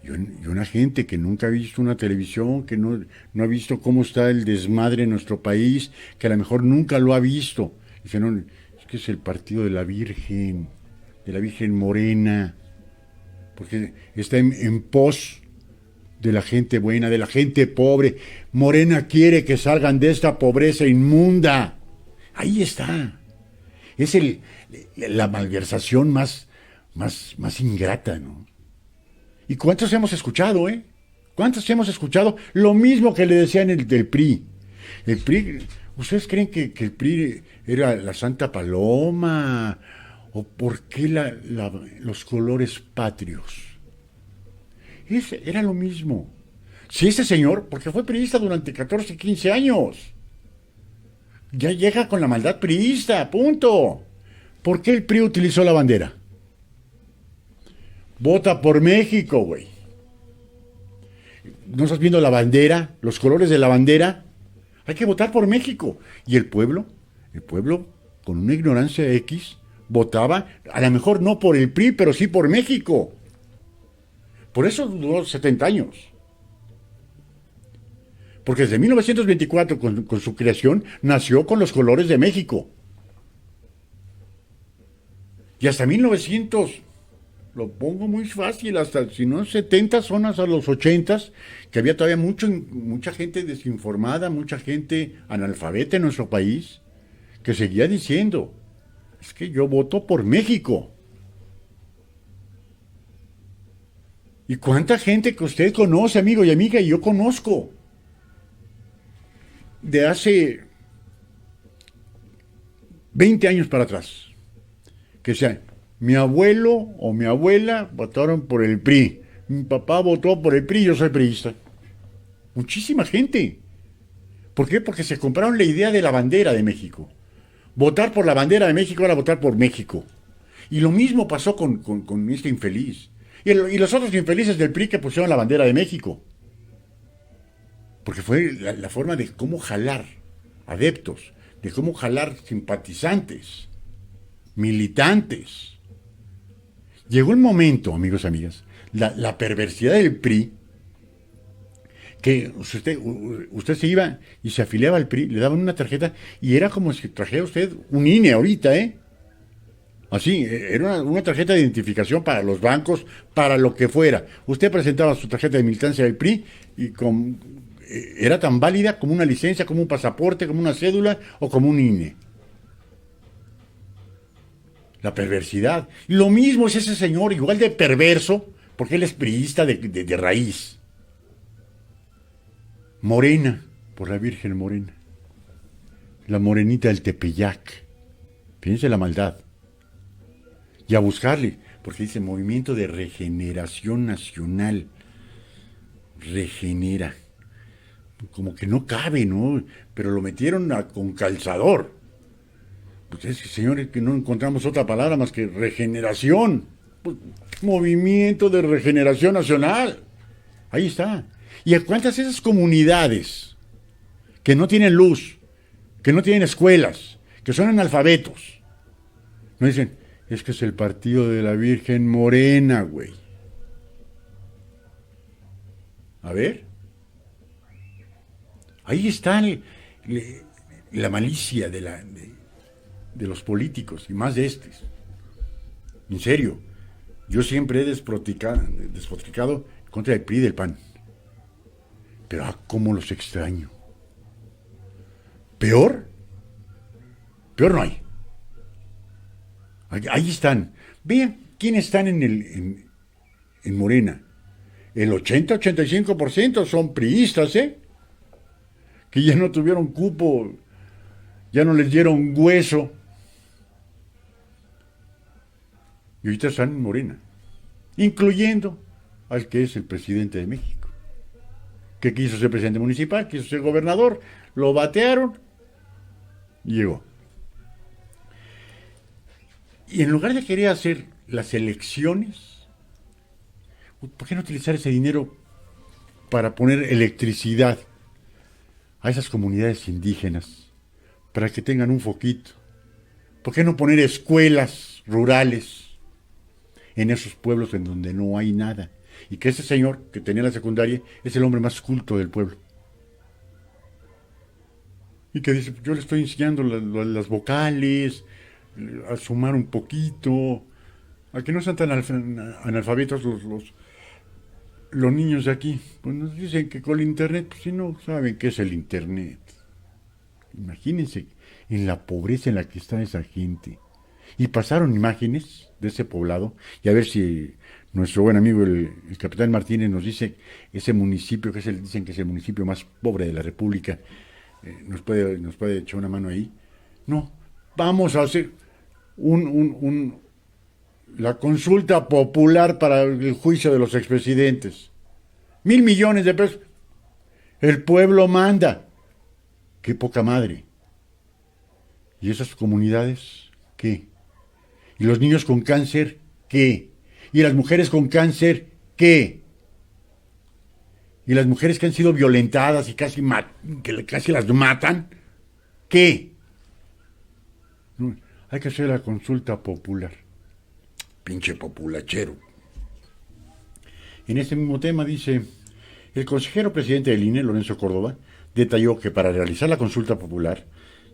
B: Y una gente que nunca ha visto una televisión, que no ha visto cómo está el desmadre en nuestro país, que a lo mejor nunca lo ha visto. Dice, no, es que es el partido de la Virgen Morena, porque está en pos de la gente buena, de la gente pobre. Morena quiere que salgan de esta pobreza inmunda. Ahí está. Es la malversación más ingrata, ¿no? ¿Y cuántos hemos escuchado, eh? ¿Cuántos hemos escuchado? Lo mismo que le decían del PRI. El PRI, ¿ustedes creen que el PRI era la Santa Paloma? ¿O por qué los colores patrios? Era lo mismo. Si ese señor, porque fue priista durante 14, 15 años, ya llega con la maldad priista, punto. ¿Por qué el PRI utilizó la bandera? Vota por México, güey. ¿No estás viendo la bandera? Los colores de la bandera. Hay que votar por México. Y el pueblo, con una ignorancia X, votaba, a lo mejor no por el PRI, pero sí por México. Por eso duró 70 años. Porque desde 1924, con su creación, nació con los colores de México. Y hasta 1900, lo pongo muy fácil, hasta si no 70 zonas a los 80, que había todavía mucha gente desinformada, mucha gente analfabeta en nuestro país, que seguía diciendo, es que yo voto por México. ¿Y cuánta gente que usted conoce, amigo y amiga, y yo conozco? De hace 20 años para atrás. Que sea, mi abuelo o mi abuela votaron por el PRI. Mi papá votó por el PRI, yo soy priista. Muchísima gente. ¿Por qué? Porque se compraron la idea de la bandera de México. Votar por la bandera de México era votar por México. Y lo mismo pasó con este infeliz. Y los otros infelices del PRI que pusieron la bandera de México. Porque fue la forma de cómo jalar adeptos, de cómo jalar simpatizantes, militantes. Llegó un momento, amigos y amigas, la perversidad del PRI, que usted se iba y se afiliaba al PRI, le daban una tarjeta y era como si trajera usted un INE ahorita, ¿eh? Así, era una tarjeta de identificación para los bancos, para lo que fuera. Usted presentaba su tarjeta de militancia del PRI y era tan válida como una licencia, como un pasaporte, como una cédula o como un INE. La perversidad. Lo mismo es ese señor, igual de perverso, porque él es priista de raíz. Morena, por la Virgen Morena. La morenita del Tepeyac. Fíjense la maldad. Y a buscarle, porque dice Movimiento de Regeneración Nacional. Regenera. Como que no cabe, ¿no? Pero lo metieron con calzador. Pues es que, señores, que no encontramos otra palabra más que regeneración. Pues, Movimiento de Regeneración Nacional. Ahí está. ¿Y a cuántas esas comunidades que no tienen luz, que no tienen escuelas, que son analfabetos. No dicen, es que es el partido de la Virgen Morena, güey. A ver. Ahí está la malicia de los políticos, y más de estos. En serio, yo siempre he despotricado contra el PRI y del PAN. Pero cómo los extraño. ¿Peor? Peor no hay. Ahí están. Vean quiénes están en Morena. El 80-85% son priistas, ¿eh? Que ya no tuvieron cupo, ya no les dieron hueso. Y ahorita están en Morena. Incluyendo al que es el presidente de México. Que quiso ser presidente municipal, quiso ser gobernador, lo batearon y llegó. Y en lugar de querer hacer las elecciones, ¿por qué no utilizar ese dinero para poner electricidad a esas comunidades indígenas? Para que tengan un foquito. ¿Por qué no poner escuelas rurales en esos pueblos en donde no hay nada? Y que ese señor que tenía la secundaria es el hombre más culto del pueblo. Y que dice, yo le estoy enseñando las vocales, a sumar un poquito, a que no sean tan analfabetos los niños de aquí. Pues nos dicen que con el internet, pues si no saben qué es el internet. Imagínense en la pobreza en la que está esa gente. Y pasaron imágenes de ese poblado, y a ver si nuestro buen amigo el capitán Martínez nos dice ese municipio que dicen que es el municipio más pobre de la República, nos puede echar una mano ahí. No, vamos a hacer la consulta popular para el juicio de los expresidentes. 1,000 millones de pesos. El pueblo manda. Qué poca madre. ¿Y esas comunidades qué? ¿Y los niños con cáncer qué? ¿Y las mujeres con cáncer qué? ¿Y las mujeres que han sido violentadas y casi las matan qué? No, hay que hacer la consulta popular. Pinche populachero. En este mismo tema dice, el consejero presidente del INE, Lorenzo Córdoba, detalló que para realizar la consulta popular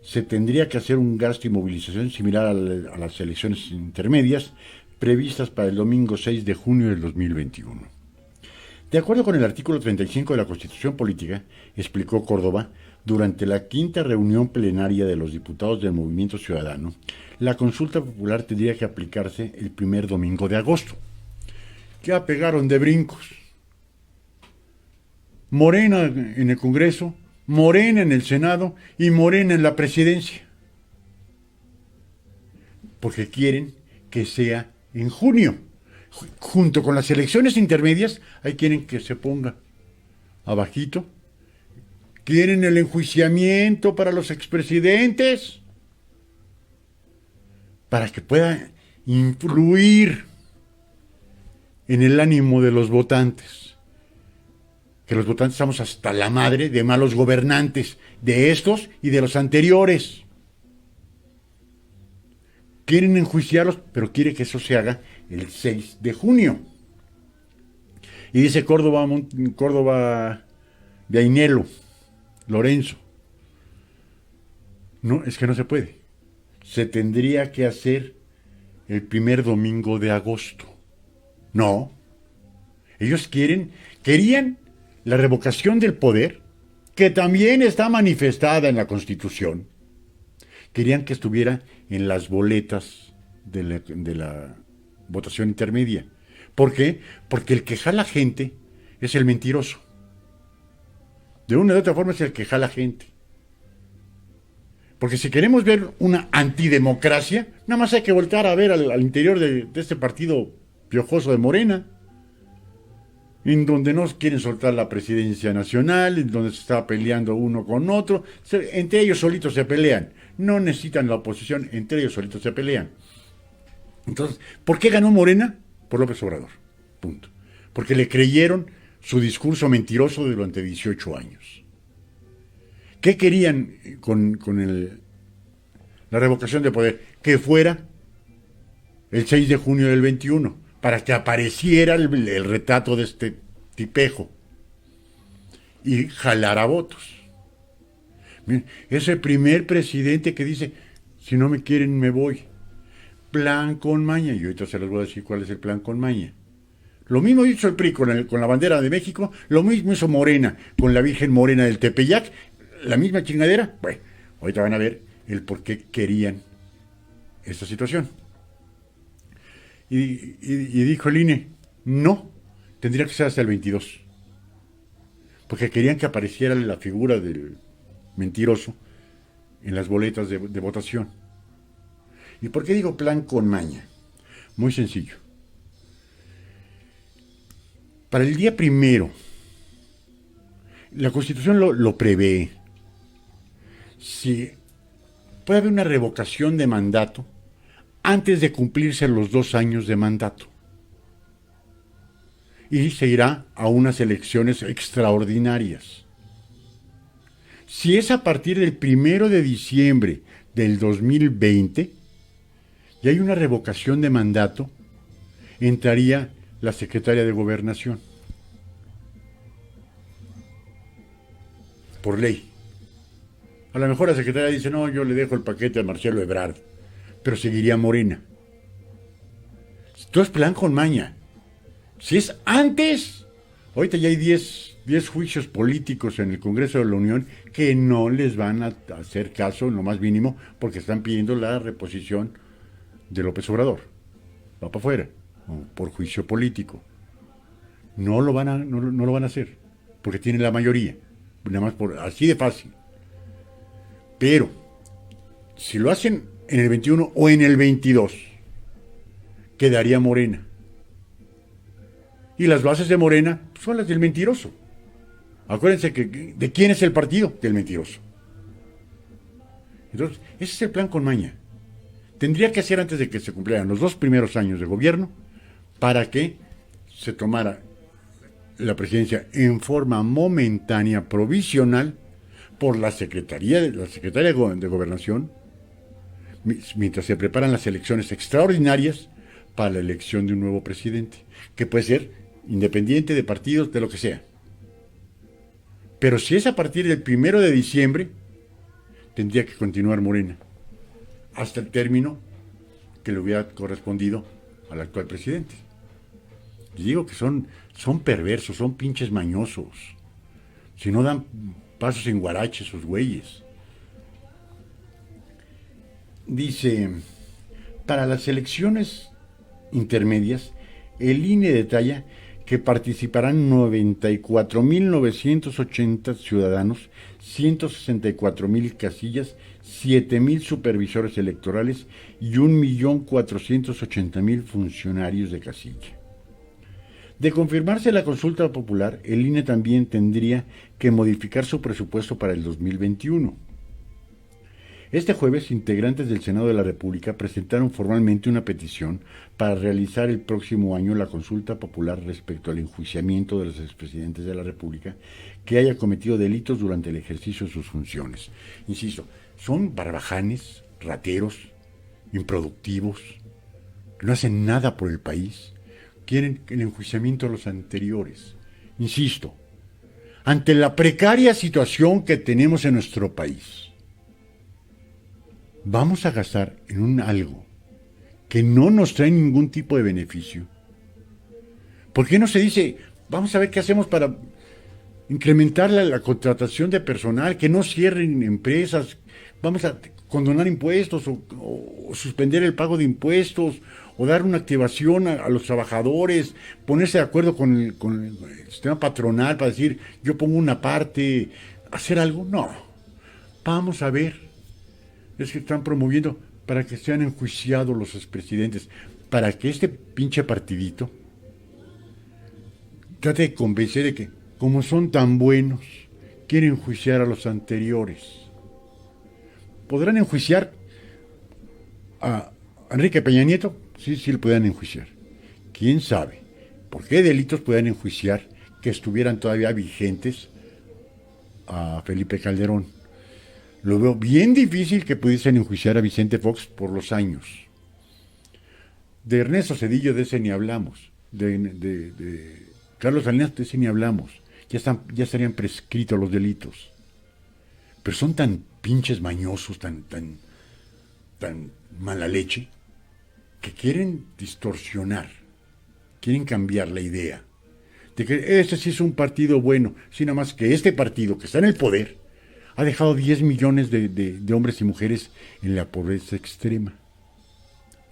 B: se tendría que hacer un gasto y movilización similar a las elecciones intermedias previstas para el domingo 6 de junio del 2021. De acuerdo con el artículo 35 de la Constitución Política, explicó Córdoba, durante la quinta reunión plenaria de los diputados del Movimiento Ciudadano, la consulta popular tendría que aplicarse el primer domingo de agosto. Ya pegaron de brincos. Morena en el Congreso, Morena en el Senado y Morena en la presidencia. Porque quieren que sea en junio. Junto con las elecciones intermedias, ahí quieren que se ponga abajito. Quieren el enjuiciamiento para los expresidentes, para que pueda influir en el ánimo de los votantes. Que los votantes estamos hasta la madre de malos gobernantes, de estos y de los anteriores. Quieren enjuiciarlos, pero quiere que eso se haga el 6 de junio. Y dice Córdoba de Ainelo, Lorenzo, no, es que no se puede. Se tendría que hacer el primer domingo de agosto. No. Ellos querían la revocación del poder, que también está manifestada en la Constitución. Querían que estuviera en las boletas de la votación intermedia. ¿Por qué? Porque el que jala gente es el mentiroso. De una u otra forma es el que jala gente. Porque si queremos ver una antidemocracia, nada más hay que voltear a ver al interior de este partido piojoso de Morena, en donde no quieren soltar la presidencia nacional, en donde se está peleando uno con otro. Entre ellos solitos se pelean. No necesitan la oposición, entre ellos solitos se pelean. Entonces, ¿por qué ganó Morena? Por López Obrador. Punto. Porque le creyeron su discurso mentiroso durante 18 años. ¿Qué querían con la revocación de poder? Que fuera el 6 de junio del 21, para que apareciera el retrato de este tipejo y jalara votos. Miren, es el primer presidente que dice, si no me quieren me voy. Plan con maña, y ahorita se les voy a decir cuál es el plan con maña. Lo mismo hizo el PRI con la bandera de México, lo mismo hizo Morena con la Virgen Morena del Tepeyac, la misma chingadera. Bueno, ahorita van a ver el por qué querían esta situación. Y dijo el INE, no, tendría que ser hasta el 22. Porque querían que apareciera la figura del mentiroso en las boletas de votación. ¿Y por qué digo plan con maña? Muy sencillo. Para el día primero, la Constitución lo prevé. Si puede haber una revocación de mandato antes de cumplirse los 2 años de mandato. Y se irá a unas elecciones extraordinarias. Si es a partir del 1 de diciembre del 2020, y hay una revocación de mandato, entraría la secretaria de Gobernación. Por ley. A lo mejor la secretaria dice, no, yo le dejo el paquete a Marcelo Ebrard, pero seguiría Morena. Esto es plan con maña. Si es antes, ahorita ya hay 10 juicios políticos en el Congreso de la Unión que no les van a hacer caso en lo más mínimo porque están pidiendo la reposición de López Obrador. Va para afuera, por juicio político. No lo van a hacer porque tienen la mayoría. Nada más así de fácil. Pero, si lo hacen en el 21 o en el 22, quedaría Morena. Y las bases de Morena son las del mentiroso. Acuérdense ¿de quién es el partido? Del mentiroso. Entonces, ese es el plan con maña. Tendría que ser antes de que se cumplieran los 2 primeros años de gobierno para que se tomara la presidencia en forma momentánea, provisional, por la Secretaría de Gobernación, mientras se preparan las elecciones extraordinarias para la elección de un nuevo presidente, que puede ser independiente de partidos, de lo que sea. Pero si es a partir del 1 de diciembre, tendría que continuar Morena, hasta el término que le hubiera correspondido al actual presidente. Y digo que son perversos, son pinches mañosos. Si no dan pasos en guarache esos güeyes. Dice, para las elecciones intermedias, el INE detalla que participarán 94.980 ciudadanos, 164.000 casillas, 7.000 supervisores electorales y 1.480.000 funcionarios de casilla. De confirmarse la consulta popular, el INE también tendría que modificar su presupuesto para el 2021. Este jueves, integrantes del Senado de la República presentaron formalmente una petición para realizar el próximo año la consulta popular respecto al enjuiciamiento de los expresidentes de la República que haya cometido delitos durante el ejercicio de sus funciones. Insisto, son barbajanes, rateros, improductivos, que no hacen nada por el país. Quieren el enjuiciamiento de los anteriores. Insisto, ante la precaria situación que tenemos en nuestro país, vamos a gastar en algo que no nos trae ningún tipo de beneficio. ¿Por qué no se dice, vamos a ver qué hacemos para incrementar la contratación de personal, que no cierren empresas, vamos a condonar impuestos o suspender el pago de impuestos, o dar una activación a los trabajadores, ponerse de acuerdo con el sistema patronal para decir, yo pongo una parte, hacer algo? No. Vamos a ver. Es que están promoviendo para que sean enjuiciados los expresidentes, para que este pinche partidito trate de convencer de que, como son tan buenos, quieren enjuiciar a los anteriores. ¿Podrán enjuiciar a Enrique Peña Nieto? Sí, lo pueden enjuiciar. ¿Quién sabe por qué delitos pueden enjuiciar que estuvieran todavía vigentes a Felipe Calderón? Lo veo bien difícil que pudiesen enjuiciar a Vicente Fox por los años. De Ernesto Zedillo, de ese ni hablamos. De Carlos Salinas, de ese ni hablamos. Ya estarían prescritos los delitos. Pero son tan pinches mañosos, tan mala leche, que quieren distorsionar, quieren cambiar la idea de que este sí es un partido bueno, sino más que este partido que está en el poder ha dejado 10 millones de hombres y mujeres en la pobreza extrema.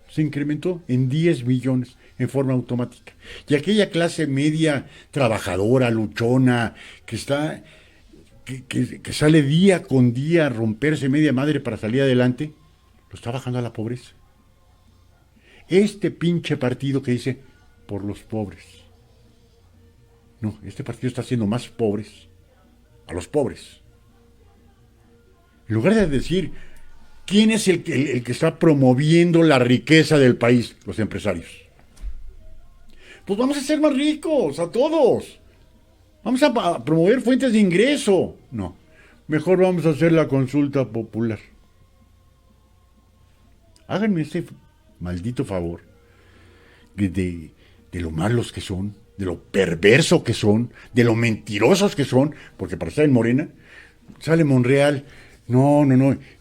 B: Se incrementó en 10 millones en forma automática. Y aquella clase media trabajadora, luchona, que está que sale día con día a romperse media madre para salir adelante, lo está bajando a la pobreza. Este pinche partido que dice por los pobres. No, este partido está haciendo más pobres a los pobres. En lugar de decir quién es el que está promoviendo la riqueza del país, los empresarios. Pues vamos a ser más ricos a todos. Vamos a promover fuentes de ingreso. No, mejor vamos a hacer la consulta popular. Háganme ese maldito favor de lo malos que son, de lo perverso que son, de lo mentirosos que son, porque para estar en Morena, sale Monreal, no,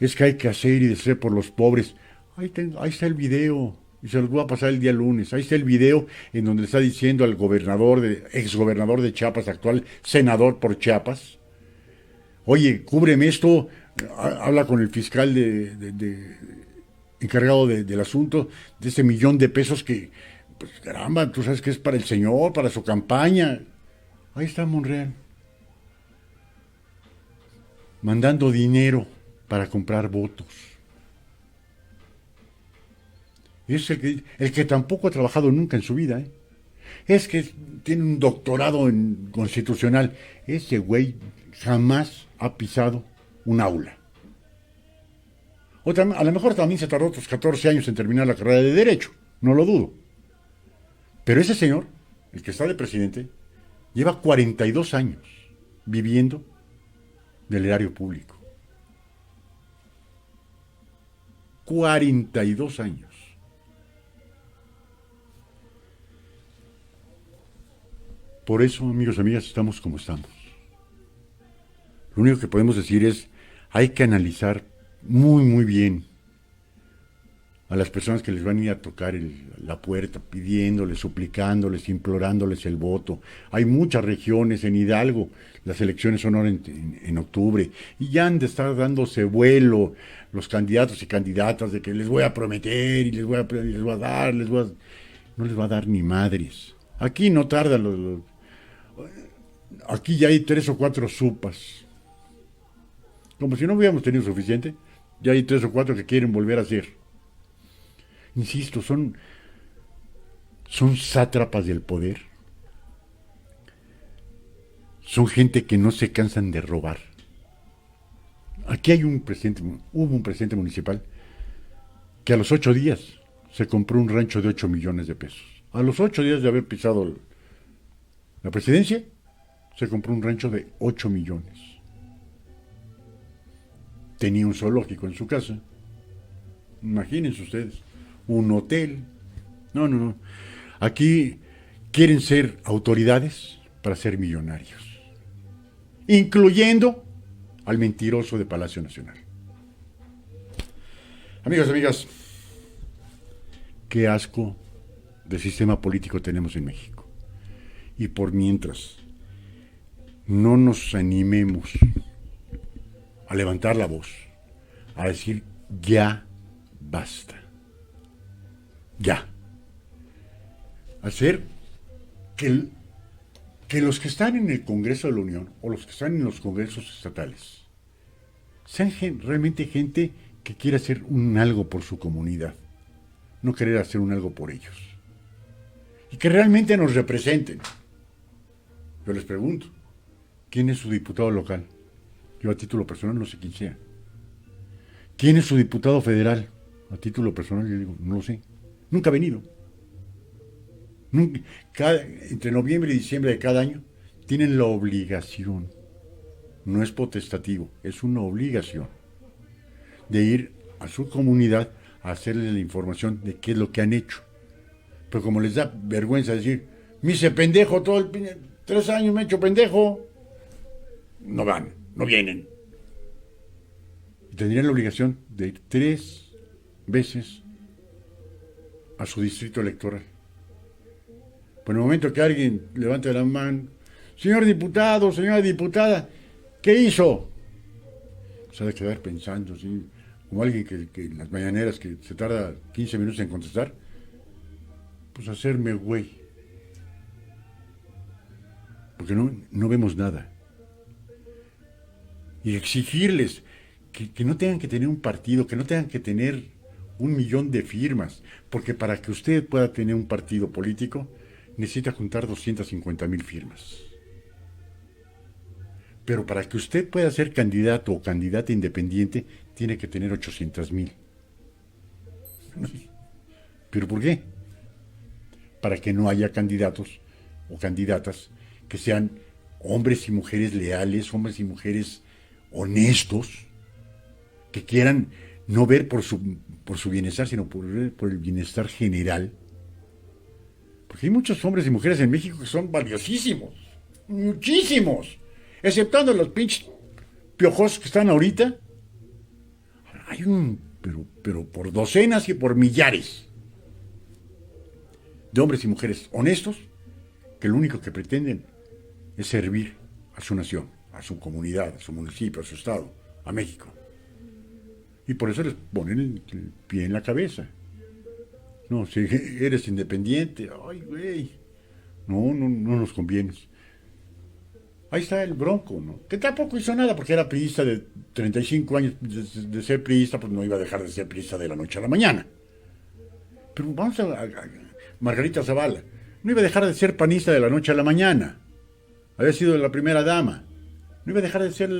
B: es que hay que hacer y deshacer por los pobres. Ahí está el video, y se los voy a pasar el día lunes. Ahí está el video en donde le está diciendo al exgobernador de Chiapas, actual senador por Chiapas, oye, cúbreme esto, habla con el fiscal encargado del asunto, de ese $1,000,000 que, pues caramba, tú sabes que es para el señor, para su campaña. Ahí está Monreal, mandando dinero para comprar votos. Es el que tampoco ha trabajado nunca en su vida, ¿eh? Es que tiene un doctorado en constitucional. Ese güey jamás ha pisado un aula. A lo mejor también se tardó otros 14 años en terminar la carrera de Derecho, no lo dudo. Pero ese señor, el que está de presidente, lleva 42 años viviendo del erario público. 42 años. Por eso, amigos y amigas, estamos como estamos. Lo único que podemos decir es, hay que analizar muy bien a las personas que les van a ir a tocar la puerta, pidiéndoles, suplicándoles, implorándoles el voto. Hay muchas regiones en Hidalgo, las elecciones son ahora en octubre, y ya han de estar dándose vuelo los candidatos y candidatas de que les voy a prometer y les voy a dar, no les va a dar ni madres. Aquí no tardan aquí ya hay 3 o 4 supas. Como si no hubiéramos tenido suficiente, ya hay 3 o 4 que quieren volver a hacer. Insisto, son sátrapas del poder. Son gente que no se cansan de robar. Aquí hubo un presidente municipal que a los 8 días se compró un rancho de 8 millones de pesos. A los 8 días de haber pisado la presidencia, se compró un rancho de 8 millones. Tenía un zoológico en su casa. Imagínense ustedes. Un hotel. No. Aquí quieren ser autoridades para ser millonarios. Incluyendo al mentiroso de Palacio Nacional. Amigos, amigas, qué asco de sistema político tenemos en México. Y por mientras no nos animemos a levantar la voz, a decir ya basta. Ya. Hacer que los que están en el Congreso de la Unión o los que están en los congresos estatales sean realmente gente que quiere hacer un algo por su comunidad, no querer hacer un algo por ellos. Y que realmente nos representen. Yo les pregunto, ¿quién es su diputado local? Yo a título personal no sé quién sea. ¿Quién es su diputado federal? A título personal yo digo, no lo sé. Nunca ha venido. Entre noviembre y diciembre de cada año tienen la obligación, no es potestativo, es una obligación de ir a su comunidad a hacerles la información de qué es lo que han hecho. Pero como les da vergüenza decir, me hice pendejo todo el 3 años me he hecho pendejo, no van, no vienen. Y tendrían la obligación de ir 3 veces a su distrito electoral. Por el momento que alguien levante la mano, señor diputado, señora diputada, ¿qué hizo? Se ha de quedar pensando, ¿sí? Como alguien que en las mañaneras que se tarda 15 minutos en contestar, pues hacerme güey. Porque no vemos nada. Y exigirles que no tengan que tener un partido, que no tengan que tener 1 millón de firmas, porque para que usted pueda tener un partido político, necesita juntar 250,000 firmas. Pero para que usted pueda ser candidato o candidata independiente, tiene que tener 800,000. ¿Pero por qué? Para que no haya candidatos o candidatas que sean hombres y mujeres leales, hombres y mujeres honestos, que quieran no ver por su bienestar, sino por el bienestar general. Porque hay muchos hombres y mujeres en México que son valiosísimos, muchísimos, exceptando los pinches piojos que están ahorita. Hay pero por docenas y por millares de hombres y mujeres honestos que lo único que pretenden es servir a su nación, a su comunidad, a su municipio, a su estado, a México. Y por eso les ponen el pie en la cabeza. No, si eres independiente, ay, güey, no nos convienes. Ahí está el Bronco, ¿no? Que tampoco hizo nada porque era priista de 35 años de ser priista, pues no iba a dejar de ser priista de la noche a la mañana. Pero vamos a Margarita Zavala, no iba a dejar de ser panista de la noche a la mañana. Había sido la primera dama. No iba a dejar de ser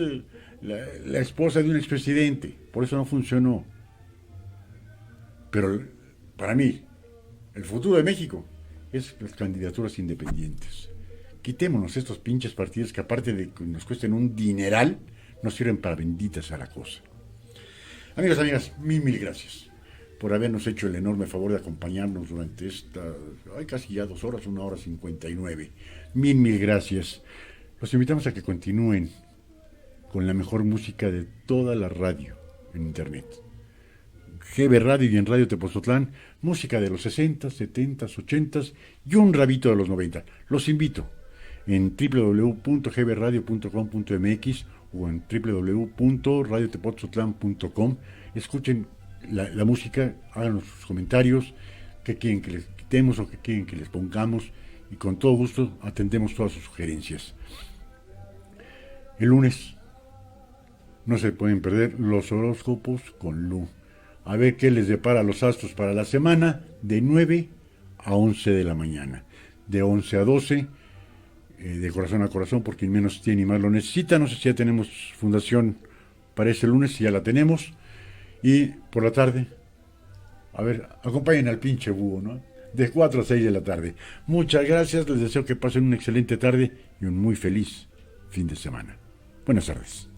B: la esposa de un expresidente. Por eso no funcionó. Pero para mí, el futuro de México es las candidaturas independientes. Quitémonos estos pinches partidos que aparte de que nos cuesten un dineral, no sirven para benditas a la cosa. Amigos, amigas, mil gracias por habernos hecho el enorme favor de acompañarnos durante casi ya 2 horas, 1 hora 59. Mil gracias. Los invitamos a que continúen con la mejor música de toda la radio en internet. GB Radio y en Radio Tepoztlán, música de los 60, 70, 80 y un rabito de los 90. Los invito en www.gbradio.com.mx o en www.radiotepoztlán.com. Escuchen la música, háganos sus comentarios, qué quieren que les quitemos o qué quieren que les pongamos, y con todo gusto atendemos todas sus sugerencias. El lunes no se pueden perder los horóscopos con Lu. A ver qué les depara los astros para la semana, de 9 a 11 de la mañana. De 11 a 12, de corazón a corazón, por quien menos tiene y más lo necesita. No sé si ya tenemos fundación para ese lunes, si ya la tenemos. Y por la tarde, a ver, acompañen al pinche búho, ¿no? De 4 a 6 de la tarde. Muchas gracias, les deseo que pasen una excelente tarde y un muy feliz fin de semana. Buenas tardes.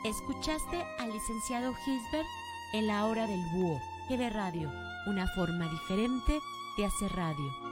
A: Escuchaste al licenciado Gisbert en La Hora del Búho. GB Radio, una forma diferente de hacer radio.